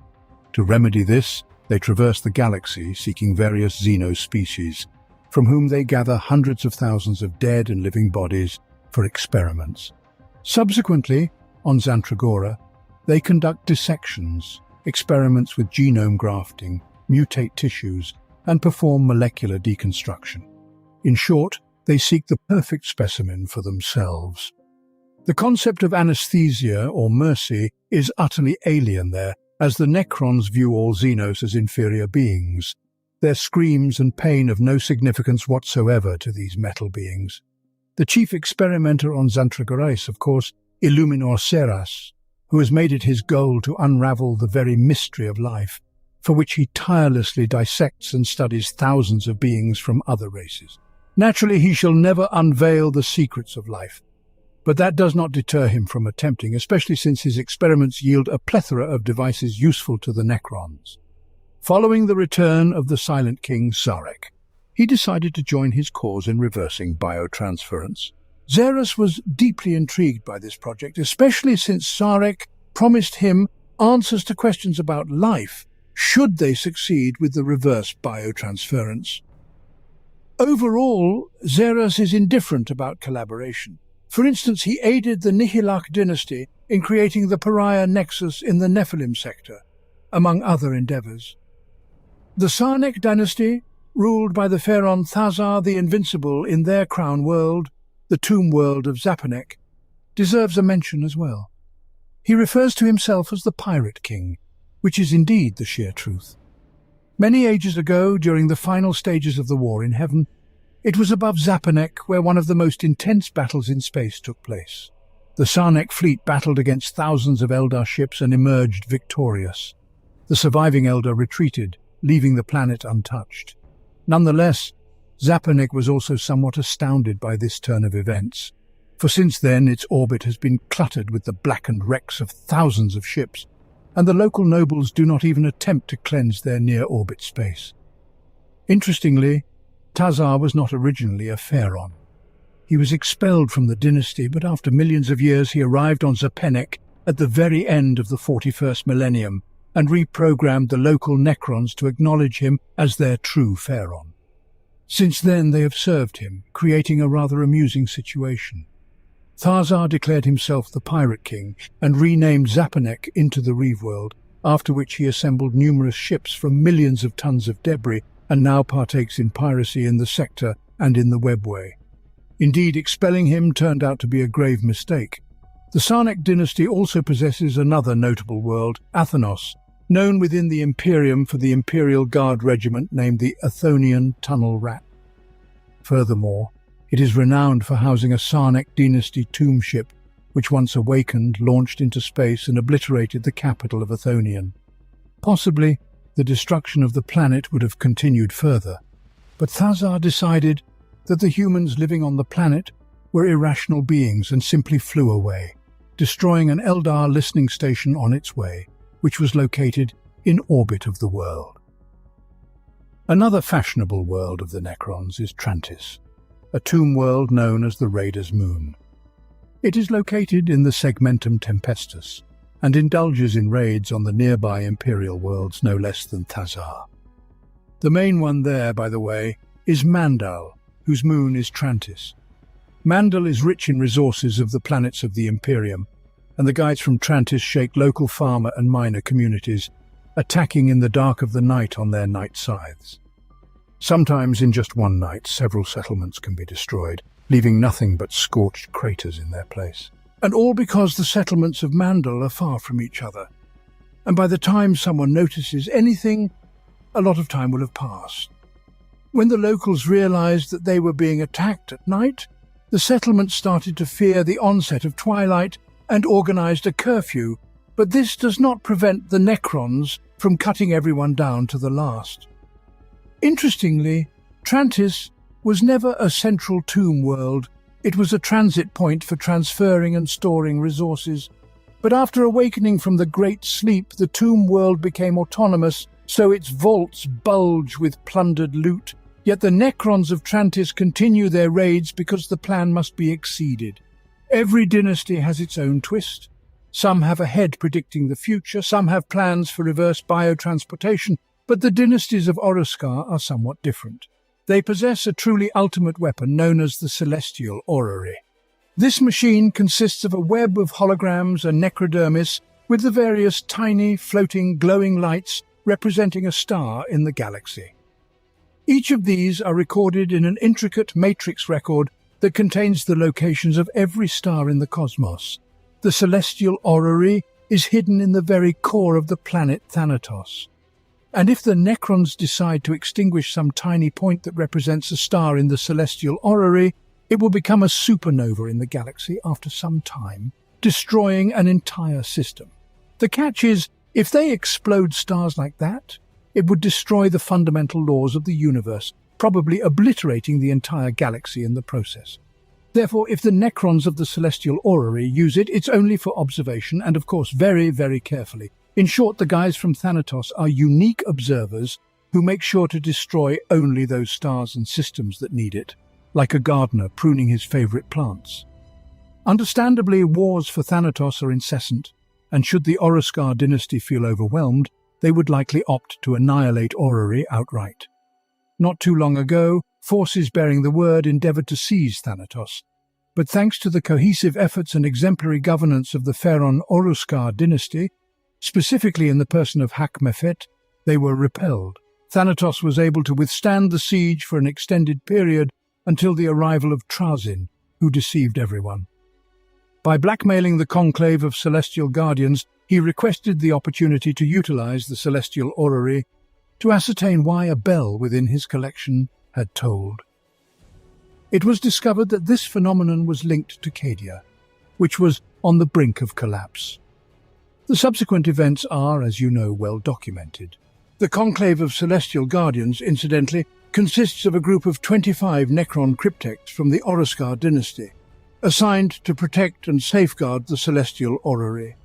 To remedy this, they traverse the galaxy seeking various xeno-species, from whom they gather hundreds of thousands of dead and living bodies for experiments. Subsequently, on Zantragora, they conduct dissections, experiments with genome grafting, mutate tissues, and perform molecular deconstruction. In short, they seek the perfect specimen for themselves. The concept of anesthesia or mercy is utterly alien there, as the Necrons view all Xenos as inferior beings. Their screams and pain have no significance whatsoever to these metal beings. The chief experimenter on Zantragora is, of course, Illuminor Seras, who has made it his goal to unravel the very mystery of life, for which he tirelessly dissects and studies thousands of beings from other races. Naturally, he shall never unveil the secrets of life, but that does not deter him from attempting, especially since his experiments yield a plethora of devices useful to the Necrons. Following the return of the Silent King Sarek, he decided to join his cause in reversing biotransference. Xeras was deeply intrigued by this project, especially since Sarek promised him answers to questions about life should they succeed with the reverse biotransference. Overall, Xeras is indifferent about collaboration. For instance, he aided the Nihilak dynasty in creating the Pariah Nexus in the Nephilim sector, among other endeavors. The Sarnek dynasty ruled by the pharaoh Thazar the Invincible in their crown world, the tomb world of Zapanek, deserves a mention as well. He refers to himself as the Pirate King, which is indeed the sheer truth. Many ages ago, during the final stages of the war in heaven, it was above Zapanek where one of the most intense battles in space took place. The Sarnek fleet battled against thousands of Eldar ships and emerged victorious. The surviving Eldar retreated, leaving the planet untouched. Nonetheless, Zapanek was also somewhat astounded by this turn of events, for since then its orbit has been cluttered with the blackened wrecks of thousands of ships, and the local nobles do not even attempt to cleanse their near-orbit space. Interestingly, Thazar was not originally a pharaoh. He was expelled from the dynasty, but after millions of years he arrived on Zapanek at the very end of the 41st millennium and reprogrammed the local Necrons to acknowledge him as their true pharaoh. Since then they have served him, creating a rather amusing situation. Thazar declared himself the Pirate King and renamed Zapanek into the Reeve World, after which he assembled numerous ships from millions of tons of debris and now partakes in piracy in the sector and in the Webway. Indeed, expelling him turned out to be a grave mistake. The Sarnek dynasty also possesses another notable world, Athenos, known within the Imperium for the Imperial Guard regiment named the Athonian Tunnel Rat. Furthermore, it is renowned for housing a Sarnek dynasty tomb ship, which once awakened, launched into space and obliterated the capital of Athonian. Possibly, the destruction of the planet would have continued further, but Thazar decided that the humans living on the planet were irrational beings and simply flew away, destroying an Eldar listening station on its way, which was located in orbit of the world. Another fashionable world of the Necrons is Trantis, a tomb world known as the Raider's Moon. It is located in the Segmentum Tempestus and indulges in raids on the nearby Imperial worlds no less than Thazar. The main one there, by the way, is Mandal, whose moon is Trantis. Mandal is rich in resources of the planets of the Imperium, and the guides from Trantis shake local farmer and miner communities, attacking in the dark of the night on their night scythes. Sometimes in just one night, several settlements can be destroyed, leaving nothing but scorched craters in their place. And all because the settlements of Mandal are far from each other. And by the time someone notices anything, a lot of time will have passed. When the locals realized that they were being attacked at night, the settlement started to fear the onset of twilight and organized a curfew, but this does not prevent the Necrons from cutting everyone down to the last. Interestingly, Trantis was never a central tomb world. It was a transit point for transferring and storing resources. But after awakening from the Great Sleep, the tomb world became autonomous, so its vaults bulge with plundered loot. Yet the Necrons of Trantis continue their raids because the plan must be exceeded. Every dynasty has its own twist. Some have a head predicting the future, some have plans for reverse biotransportation, but the dynasties of Oroskar are somewhat different. They possess a truly ultimate weapon known as the Celestial Orrery. This machine consists of a web of holograms and necrodermis with the various tiny, floating, glowing lights representing a star in the galaxy. Each of these are recorded in an intricate matrix record that contains the locations of every star in the cosmos. The Celestial Orrery is hidden in the very core of the planet Thanatos. And if the Necrons decide to extinguish some tiny point that represents a star in the Celestial Orrery, it will become a supernova in the galaxy after some time, destroying an entire system. The catch is, if they explode stars like that, it would destroy the fundamental laws of the universe, probably obliterating the entire galaxy in the process. Therefore, if the Necrons of the Celestial Orrery use it, it's only for observation and, of course, very, very carefully. In short, the guys from Thanatos are unique observers who make sure to destroy only those stars and systems that need it, like a gardener pruning his favorite plants. Understandably, wars for Thanatos are incessant, and should the Oroskar dynasty feel overwhelmed, they would likely opt to annihilate Orrery outright. Not too long ago, forces bearing the word endeavoured to seize Thanatos, but thanks to the cohesive efforts and exemplary governance of the Pharaoh Oroskar dynasty, specifically in the person of Hakmefet, they were repelled. Thanatos was able to withstand the siege for an extended period until the arrival of Trazyn, who deceived everyone. By blackmailing the conclave of celestial guardians, he requested the opportunity to utilize the celestial orrery to ascertain why a bell within his collection had tolled. It was discovered that this phenomenon was linked to Cadia, which was on the brink of collapse. The subsequent events are, as you know, well documented. The conclave of celestial guardians, incidentally, consists of a group of 25 Necron cryptechs from the Oroscar dynasty, assigned to protect and safeguard the celestial orrery.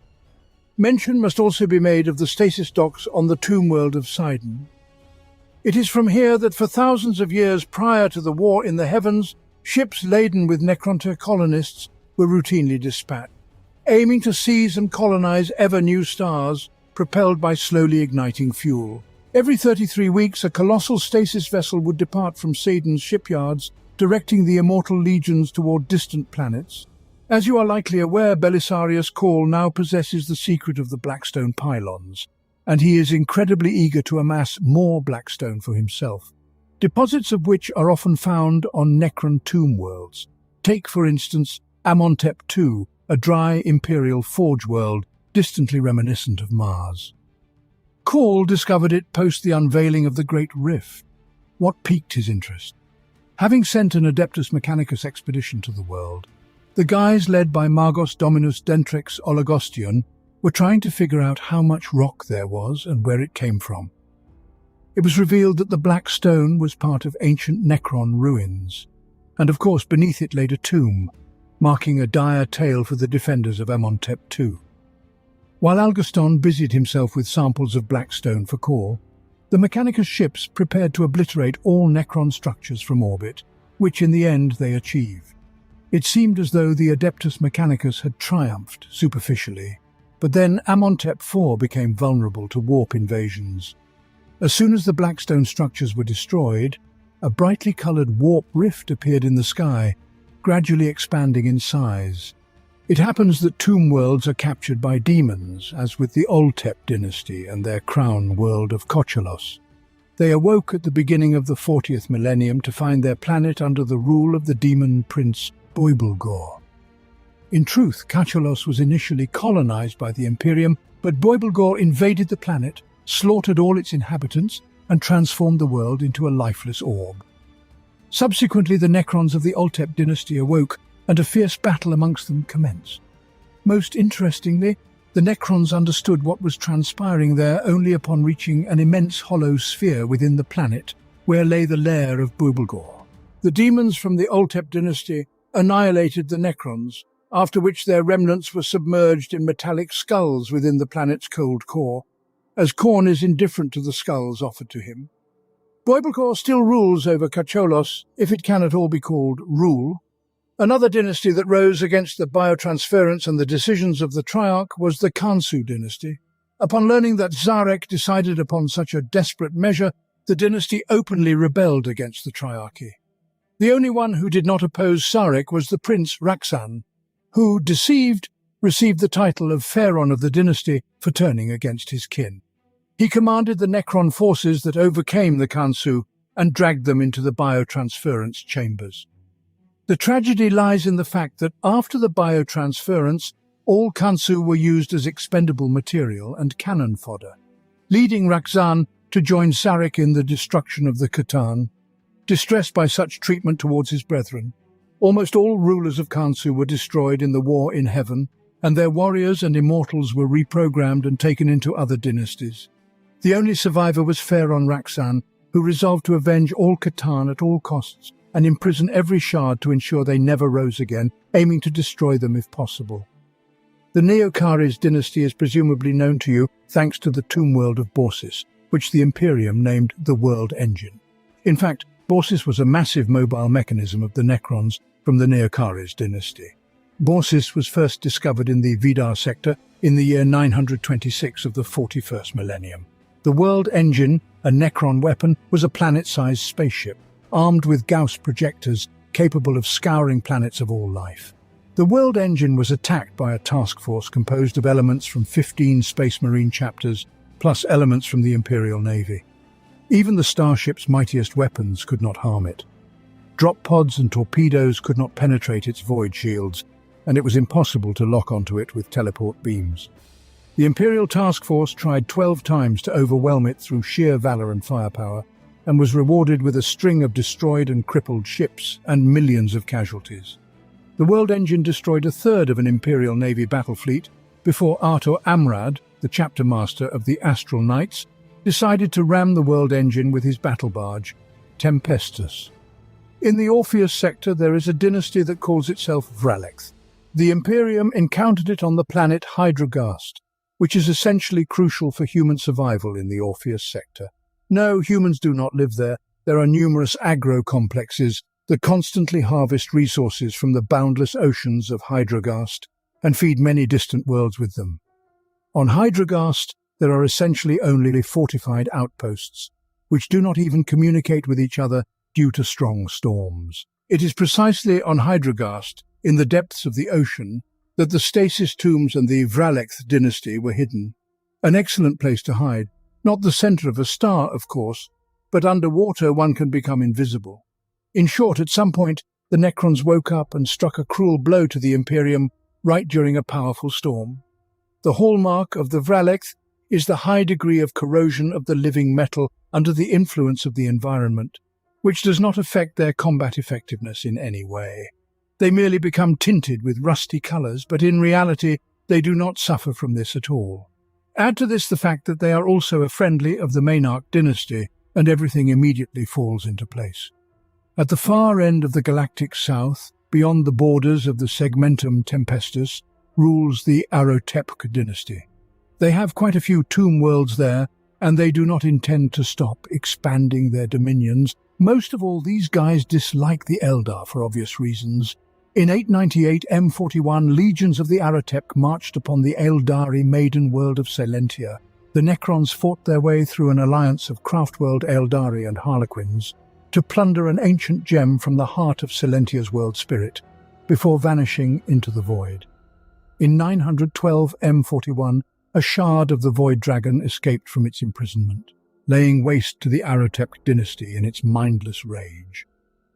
Mention must also be made of the stasis docks on the tomb world of Sidon. It is from here that for thousands of years prior to the war in the heavens, ships laden with Necronter colonists were routinely dispatched, aiming to seize and colonize ever-new stars propelled by slowly igniting fuel. Every 33 weeks, a colossal stasis vessel would depart from Sidon's shipyards, directing the immortal legions toward distant planets. As you are likely aware, Belisarius Cawl now possesses the secret of the Blackstone pylons, and he is incredibly eager to amass more Blackstone for himself, deposits of which are often found on Necron tomb worlds. Take, for instance, Amenhotep II, a dry imperial forge world distantly reminiscent of Mars. Cawl discovered it post the unveiling of the Great Rift. What piqued his interest? Having sent an Adeptus Mechanicus expedition to the world, the guys led by Magos Dominus Dentrex Oligostion were trying to figure out how much rock there was and where it came from. It was revealed that the Black Stone was part of ancient Necron ruins, and of course beneath it laid a tomb, marking a dire tale for the defenders of Amenhotep II. While Algaston busied himself with samples of Blackstone for Cawl, the Mechanicus ships prepared to obliterate all Necron structures from orbit, which in the end they achieved. It seemed as though the Adeptus Mechanicus had triumphed superficially, but then Amenhotep IV became vulnerable to warp invasions. As soon as the Blackstone structures were destroyed, a brightly coloured warp rift appeared in the sky, gradually expanding in size. It happens that tomb worlds are captured by demons, as with the Oltep dynasty and their crown world of Kochalos. They awoke at the beginning of the 40th millennium to find their planet under the rule of the demon prince Boibulgor. In truth, Kochalos was initially colonized by the Imperium, but Boibulgor invaded the planet, slaughtered all its inhabitants, and transformed the world into a lifeless orb. Subsequently, the Necrons of the Oltep dynasty awoke, and a fierce battle amongst them commenced. Most interestingly, the Necrons understood what was transpiring there only upon reaching an immense hollow sphere within the planet, where lay the lair of Boibulgor. The demons from the Oltep dynasty annihilated the Necrons, after which their remnants were submerged in metallic skulls within the planet's cold core, as Khorne is indifferent to the skulls offered to him. Boibulgor still rules over Kochalos, if it can at all be called rule. Another dynasty that rose against the biotransference and the decisions of the Triarch was the Kansu dynasty. Upon learning that Zarek decided upon such a desperate measure, the dynasty openly rebelled against the Triarchy. The only one who did not oppose Sarek was the prince Raxan, who, deceived, received the title of Pharaon of the dynasty for turning against his kin. He commanded the Necron forces that overcame the Kansu and dragged them into the biotransference chambers. The tragedy lies in the fact that after the biotransference, all Kansu were used as expendable material and cannon fodder, leading Raxan to join Sarek in the destruction of the Khatan. Distressed by such treatment towards his brethren, almost all rulers of Kansu were destroyed in the war in heaven, and their warriors and immortals were reprogrammed and taken into other dynasties. The only survivor was Pharaon Raxan, who resolved to avenge all Khatan at all costs and imprison every shard to ensure they never rose again, aiming to destroy them if possible. The Neokares dynasty is presumably known to you thanks to the tomb world of Borsis, which the Imperium named the World Engine. In fact, Borsis was a massive mobile mechanism of the Necrons from the Neokares dynasty. Borsis was first discovered in the Vidar sector in the year 926 of the 41st millennium. The World Engine, a Necron weapon, was a planet-sized spaceship, armed with Gauss projectors capable of scouring planets of all life. The World Engine was attacked by a task force composed of elements from 15 Space Marine chapters, plus elements from the Imperial Navy. Even the starship's mightiest weapons could not harm it. Drop pods and torpedoes could not penetrate its void shields, and it was impossible to lock onto it with teleport beams. The Imperial task force tried 12 times to overwhelm it through sheer valor and firepower, and was rewarded with a string of destroyed and crippled ships and millions of casualties. The World Engine destroyed a third of an Imperial Navy battle fleet before Artur Amrad, the chapter master of the Astral Knights, decided to ram the World Engine with his battle barge, Tempestus. In the Orpheus sector there is a dynasty that calls itself Vralekth. The Imperium encountered it on the planet Hydragast, which is essentially crucial for human survival in the Orpheus sector. No, humans do not live there. There are numerous agro-complexes that constantly harvest resources from the boundless oceans of Hydragast and feed many distant worlds with them. On Hydragast, there are essentially only fortified outposts, which do not even communicate with each other due to strong storms. It is precisely on Hydragast, in the depths of the ocean, that the stasis tombs and the Vralekth dynasty were hidden. An excellent place to hide. Not the center of a star, of course, but underwater one can become invisible. In short, at some point, the Necrons woke up and struck a cruel blow to the Imperium right during a powerful storm. The hallmark of the Vralekth is the high degree of corrosion of the living metal under the influence of the environment, which does not affect their combat effectiveness in any way. They merely become tinted with rusty colors, but in reality they do not suffer from this at all. Add to this the fact that they are also a friendly of the Maynarch dynasty, and everything immediately falls into place. At the far end of the galactic south, beyond the borders of the Segmentum Tempestus, rules the Arotepk dynasty. They have quite a few tomb worlds there, and they do not intend to stop expanding their dominions. Most of all, these guys dislike the Eldar for obvious reasons. In 898 M41, legions of the Arotepk marched upon the Eldari maiden world of Selentia. The Necrons fought their way through an alliance of Craftworld Eldari and Harlequins to plunder an ancient gem from the heart of Selentia's world spirit, before vanishing into the void. In 912 M41, a shard of the Void Dragon escaped from its imprisonment, laying waste to the Arotepk dynasty in its mindless rage.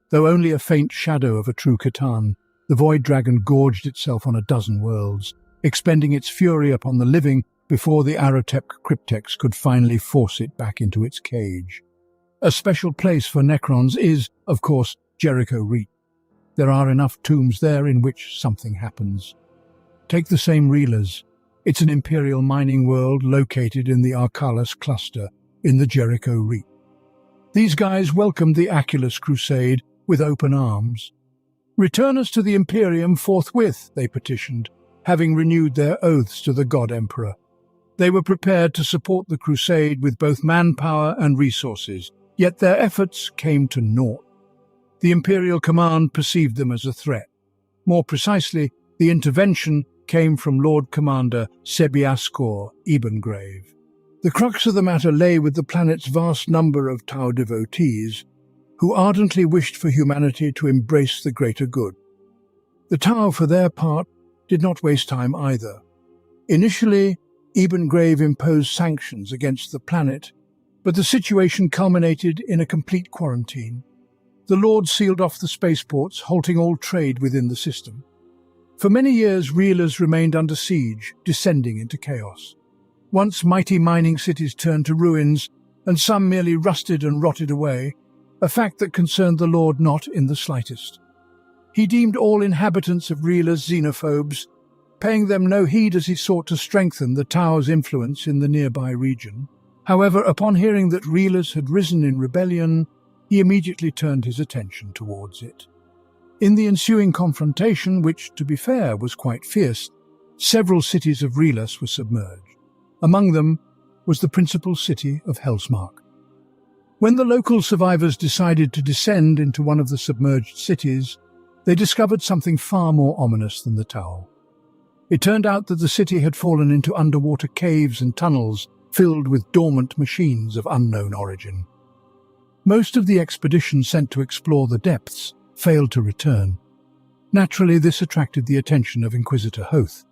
Though only a faint shadow of a true Catan, the Void Dragon gorged itself on a dozen worlds, expending its fury upon the living before the Arotepk cryptex could finally force it back into its cage. A special place for Necrons is, of course, Jericho Reach. There are enough tombs there in which something happens. Take the same Reelers. It's an Imperial mining world located in the Arcalis cluster in the Jericho Reach. These guys welcomed the Aculus Crusade with open arms. "Return us to the Imperium forthwith," they petitioned, having renewed their oaths to the God Emperor. They were prepared to support the crusade with both manpower and resources, yet their efforts came to naught. The Imperial command perceived them as a threat. More precisely, the intervention came from Lord Commander Sebiaskor Ebengrave. The crux of the matter lay with the planet's vast number of Tau devotees, who ardently wished for humanity to embrace the greater good. The Tau, for their part, did not waste time either. Initially, Ebengrave imposed sanctions against the planet, but the situation culminated in a complete quarantine. The Lord sealed off the spaceports, halting all trade within the system. For many years, Reelers remained under siege, descending into chaos. Once mighty mining cities turned to ruins, and some merely rusted and rotted away, a fact that concerned the Lord not in the slightest. He deemed all inhabitants of Reelers xenophobes, paying them no heed as he sought to strengthen the Tau's influence in the nearby region. However, upon hearing that Reelers had risen in rebellion, he immediately turned his attention towards it. In the ensuing confrontation, which, to be fair, was quite fierce, several cities of Reelus were submerged. Among them was the principal city of Hellsmark. When the local survivors decided to descend into one of the submerged cities, they discovered something far more ominous than the Tau. It turned out that the city had fallen into underwater caves and tunnels filled with dormant machines of unknown origin. Most of the expeditions sent to explore the depths failed to return. Naturally, this attracted the attention of Inquisitor Hoth.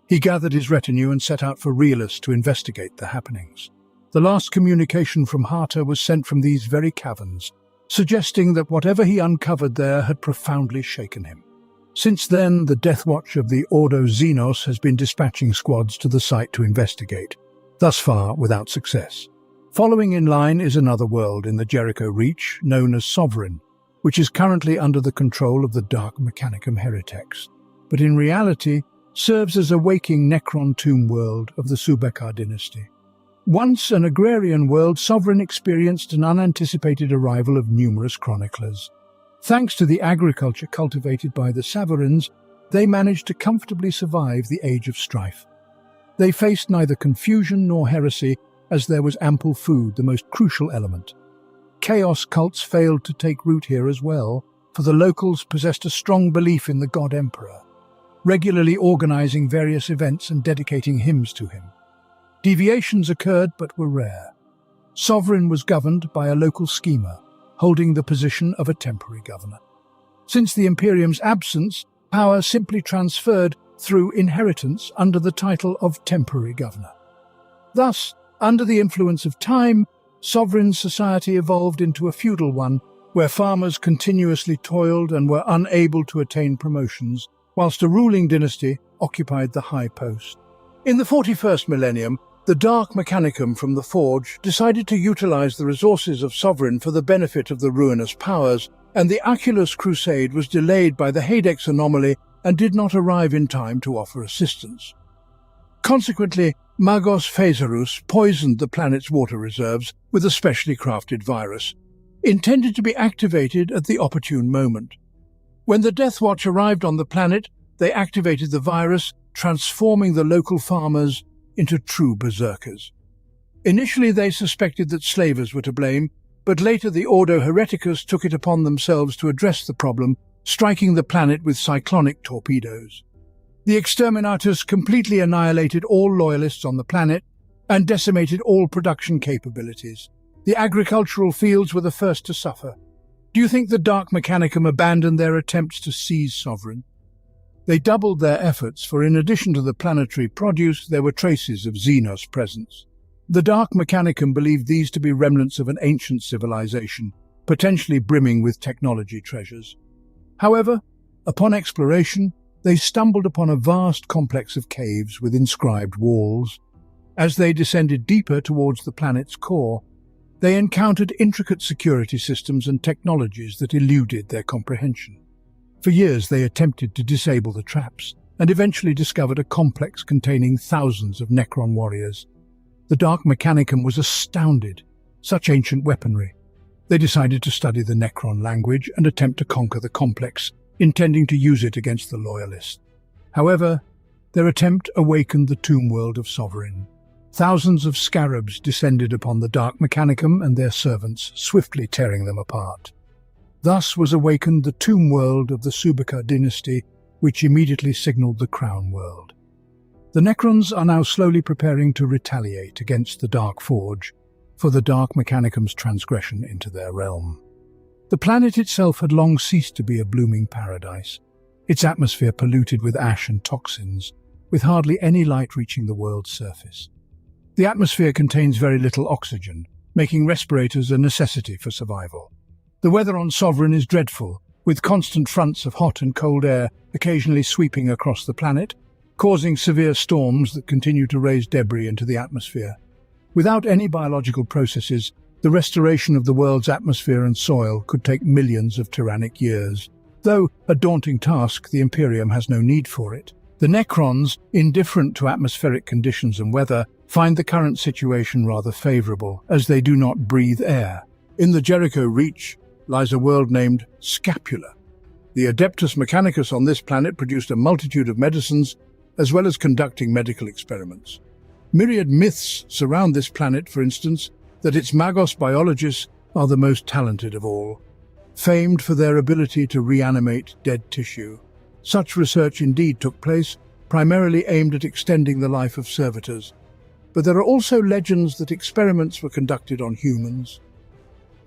He gathered his retinue and set out for Reelus to investigate the happenings. The last communication from Hata was sent from these very caverns, suggesting that whatever he uncovered there had profoundly shaken him. Since then, the Death Watch of the Ordo Xenos has been dispatching squads to the site to investigate, thus far without success. Following in line is another world in the Jericho Reach, known as Sovereign, which is currently under the control of the Dark Mechanicum heretics, but in reality serves as a waking Necron tomb world of the Subekar dynasty. Once an agrarian world, Sovereign experienced an unanticipated arrival of numerous chroniclers. Thanks to the agriculture cultivated by the Savarins, they managed to comfortably survive the Age of Strife. They faced neither confusion nor heresy, as there was ample food, the most crucial element. Chaos cults failed to take root here as well, for the locals possessed a strong belief in the God Emperor, regularly organizing various events and dedicating hymns to him. Deviations occurred but were rare. Sovereign was governed by a local schemer, holding the position of a temporary governor. Since the Imperium's absence, power simply transferred through inheritance under the title of temporary governor. Thus, under the influence of time, Sovereign society evolved into a feudal one, where farmers continuously toiled and were unable to attain promotions, whilst a ruling dynasty occupied the high post. In the 41st millennium, the Dark Mechanicum from the Forge decided to utilize the resources of Sovereign for the benefit of the ruinous powers, and the Aculus Crusade was delayed by the Hadex anomaly and did not arrive in time to offer assistance. Consequently, Magos Phaserus poisoned the planet's water reserves with a specially crafted virus, intended to be activated at the opportune moment. When the Death Watch arrived on the planet, they activated the virus, transforming the local farmers into true berserkers. Initially, they suspected that slavers were to blame, but later the Ordo Hereticus took it upon themselves to address the problem, striking the planet with cyclonic torpedoes. The exterminators completely annihilated all loyalists on the planet and decimated all production capabilities. The agricultural fields were the first to suffer. Do you think the Dark Mechanicum abandoned their attempts to seize Sovereign? They doubled their efforts, for in addition to the planetary produce, there were traces of Xenos presence. The Dark Mechanicum believed these to be remnants of an ancient civilization, potentially brimming with technology treasures. However, upon exploration, they stumbled upon a vast complex of caves with inscribed walls. As they descended deeper towards the planet's core, they encountered intricate security systems and technologies that eluded their comprehension. For years they attempted to disable the traps, and eventually discovered a complex containing thousands of Necron warriors. The Dark Mechanicum was astounded. Such ancient weaponry. They decided to study the Necron language and attempt to conquer the complex, intending to use it against the Loyalists. However, their attempt awakened the tomb world of Sovereign. Thousands of scarabs descended upon the Dark Mechanicum and their servants, swiftly tearing them apart. Thus was awakened the tomb world of the Subekar dynasty, which immediately signaled the Crown world. The Necrons are now slowly preparing to retaliate against the Dark Forge for the Dark Mechanicum's transgression into their realm. The planet itself had long ceased to be a blooming paradise, its atmosphere polluted with ash and toxins, with hardly any light reaching the world's surface. The atmosphere contains very little oxygen, making respirators a necessity for survival. The weather on Sovereign is dreadful, with constant fronts of hot and cold air occasionally sweeping across the planet, causing severe storms that continue to raise debris into the atmosphere. Without any biological processes, the restoration of the world's atmosphere and soil could take millions of tyrannic years. Though a daunting task, the Imperium has no need for it. The Necrons, indifferent to atmospheric conditions and weather, find the current situation rather favorable, as they do not breathe air. In the Jericho Reach lies a world named Scapula. The Adeptus Mechanicus on this planet produced a multitude of medicines, as well as conducting medical experiments. Myriad myths surround this planet, for instance, that its Magos biologists are the most talented of all, famed for their ability to reanimate dead tissue. Such research indeed took place, primarily aimed at extending the life of servitors. But there are also legends that experiments were conducted on humans.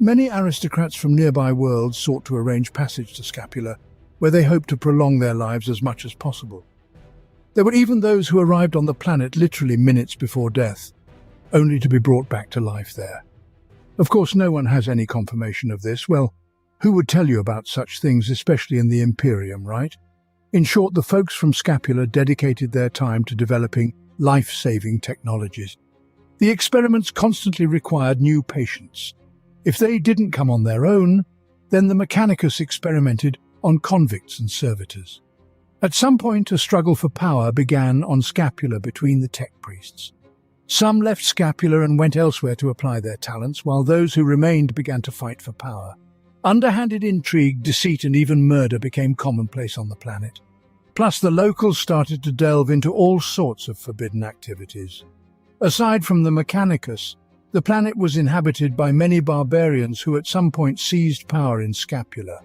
Many aristocrats from nearby worlds sought to arrange passage to Scapula, where they hoped to prolong their lives as much as possible. There were even those who arrived on the planet literally minutes before death. only to be brought back to life there. Of course, no one has any confirmation of this. Well, who would tell you about such things, especially in the Imperium, right? In short, the folks from Scapula dedicated their time to developing life-saving technologies. The experiments constantly required new patients. If they didn't come on their own, then the Mechanicus experimented on convicts and servitors. At some point, a struggle for power began on Scapula between the tech priests. Some left Scapula and went elsewhere to apply their talents, while those who remained began to fight for power. Underhanded intrigue, deceit, and even murder became commonplace on the planet. Plus, the locals started to delve into all sorts of forbidden activities. Aside from the Mechanicus, the planet was inhabited by many barbarians who at some point seized power in Scapula.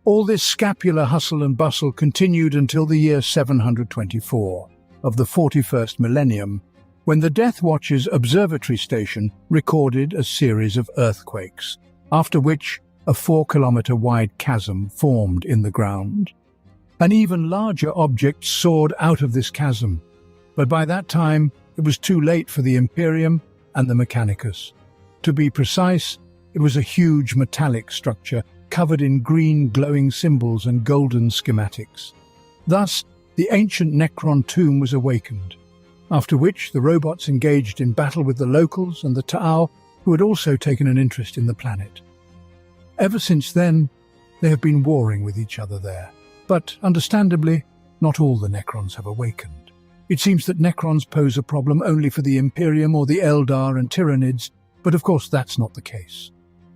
All this scapular hustle and bustle continued until the year 724 of the 41st millennium, when the Death Watch's observatory station recorded a series of earthquakes, after which a 4-kilometer-wide chasm formed in the ground. An even larger object soared out of this chasm, but by that time it was too late for the Imperium and the Mechanicus. To be precise, it was a huge metallic structure covered in green glowing symbols and golden schematics. Thus, the ancient Necron tomb was awakened, after which the robots engaged in battle with the locals and the Tau, who had also taken an interest in the planet. Ever since then, they have been warring with each other there. But, understandably, not all the Necrons have awakened. It seems that Necrons pose a problem only for the Imperium or the Eldar and Tyranids, but of course that's not the case.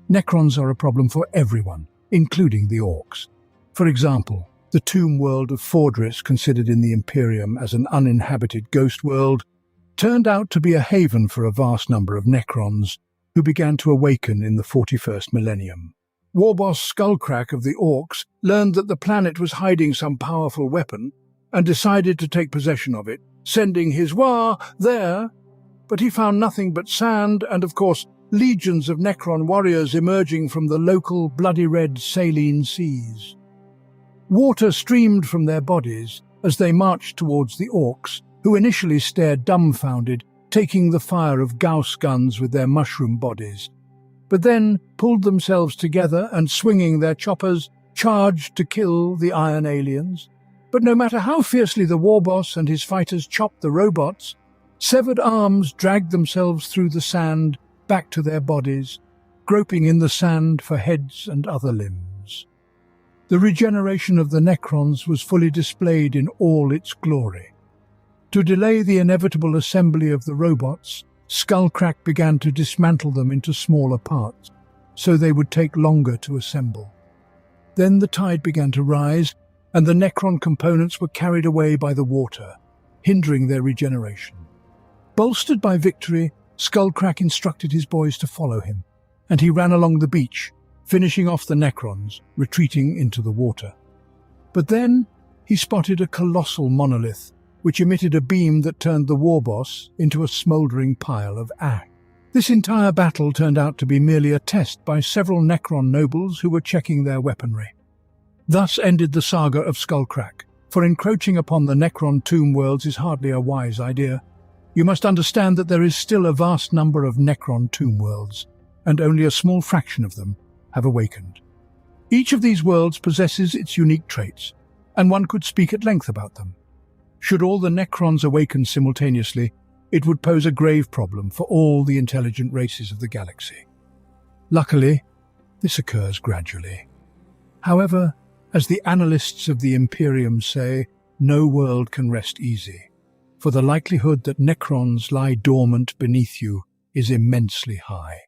Necrons are a problem for everyone, including the Orcs. For example, the tomb world of Fordris, considered in the Imperium as an uninhabited ghost world, turned out to be a haven for a vast number of Necrons, who began to awaken in the 41st millennium. Warboss Skullcrack of the Orcs learned that the planet was hiding some powerful weapon and decided to take possession of it, sending his War there, but he found nothing but sand and, of course, legions of Necron warriors emerging from the local bloody red saline seas. Water streamed from their bodies as they marched towards the Orcs, who initially stared dumbfounded, taking the fire of Gauss guns with their mushroom bodies, but then pulled themselves together and, swinging their choppers, charged to kill the iron aliens. But no matter how fiercely the Warboss and his fighters chopped the robots, severed arms dragged themselves through the sand back to their bodies, groping in the sand for heads and other limbs. The regeneration of the Necrons was fully displayed in all its glory. To delay the inevitable assembly of the robots, Skullcrack began to dismantle them into smaller parts, so they would take longer to assemble. Then the tide began to rise, and the Necron components were carried away by the water, hindering their regeneration. Bolstered by victory, Skullcrack instructed his boys to follow him, and he ran along the beach, finishing off the Necrons, retreating into the water. But then he spotted a colossal monolith, which emitted a beam that turned the Warboss into a smouldering pile of ash. This entire battle turned out to be merely a test by several Necron nobles who were checking their weaponry. Thus ended the saga of Skullcrack, for encroaching upon the Necron tomb worlds is hardly a wise idea. You must understand that there is still a vast number of Necron tomb worlds, and only a small fraction of them have awakened. Each of these worlds possesses its unique traits, and one could speak at length about them. Should all the Necrons awaken simultaneously, it would pose a grave problem for all the intelligent races of the galaxy. Luckily, this occurs gradually. However, as the analysts of the Imperium say, no world can rest easy, for the likelihood that Necrons lie dormant beneath you is immensely high.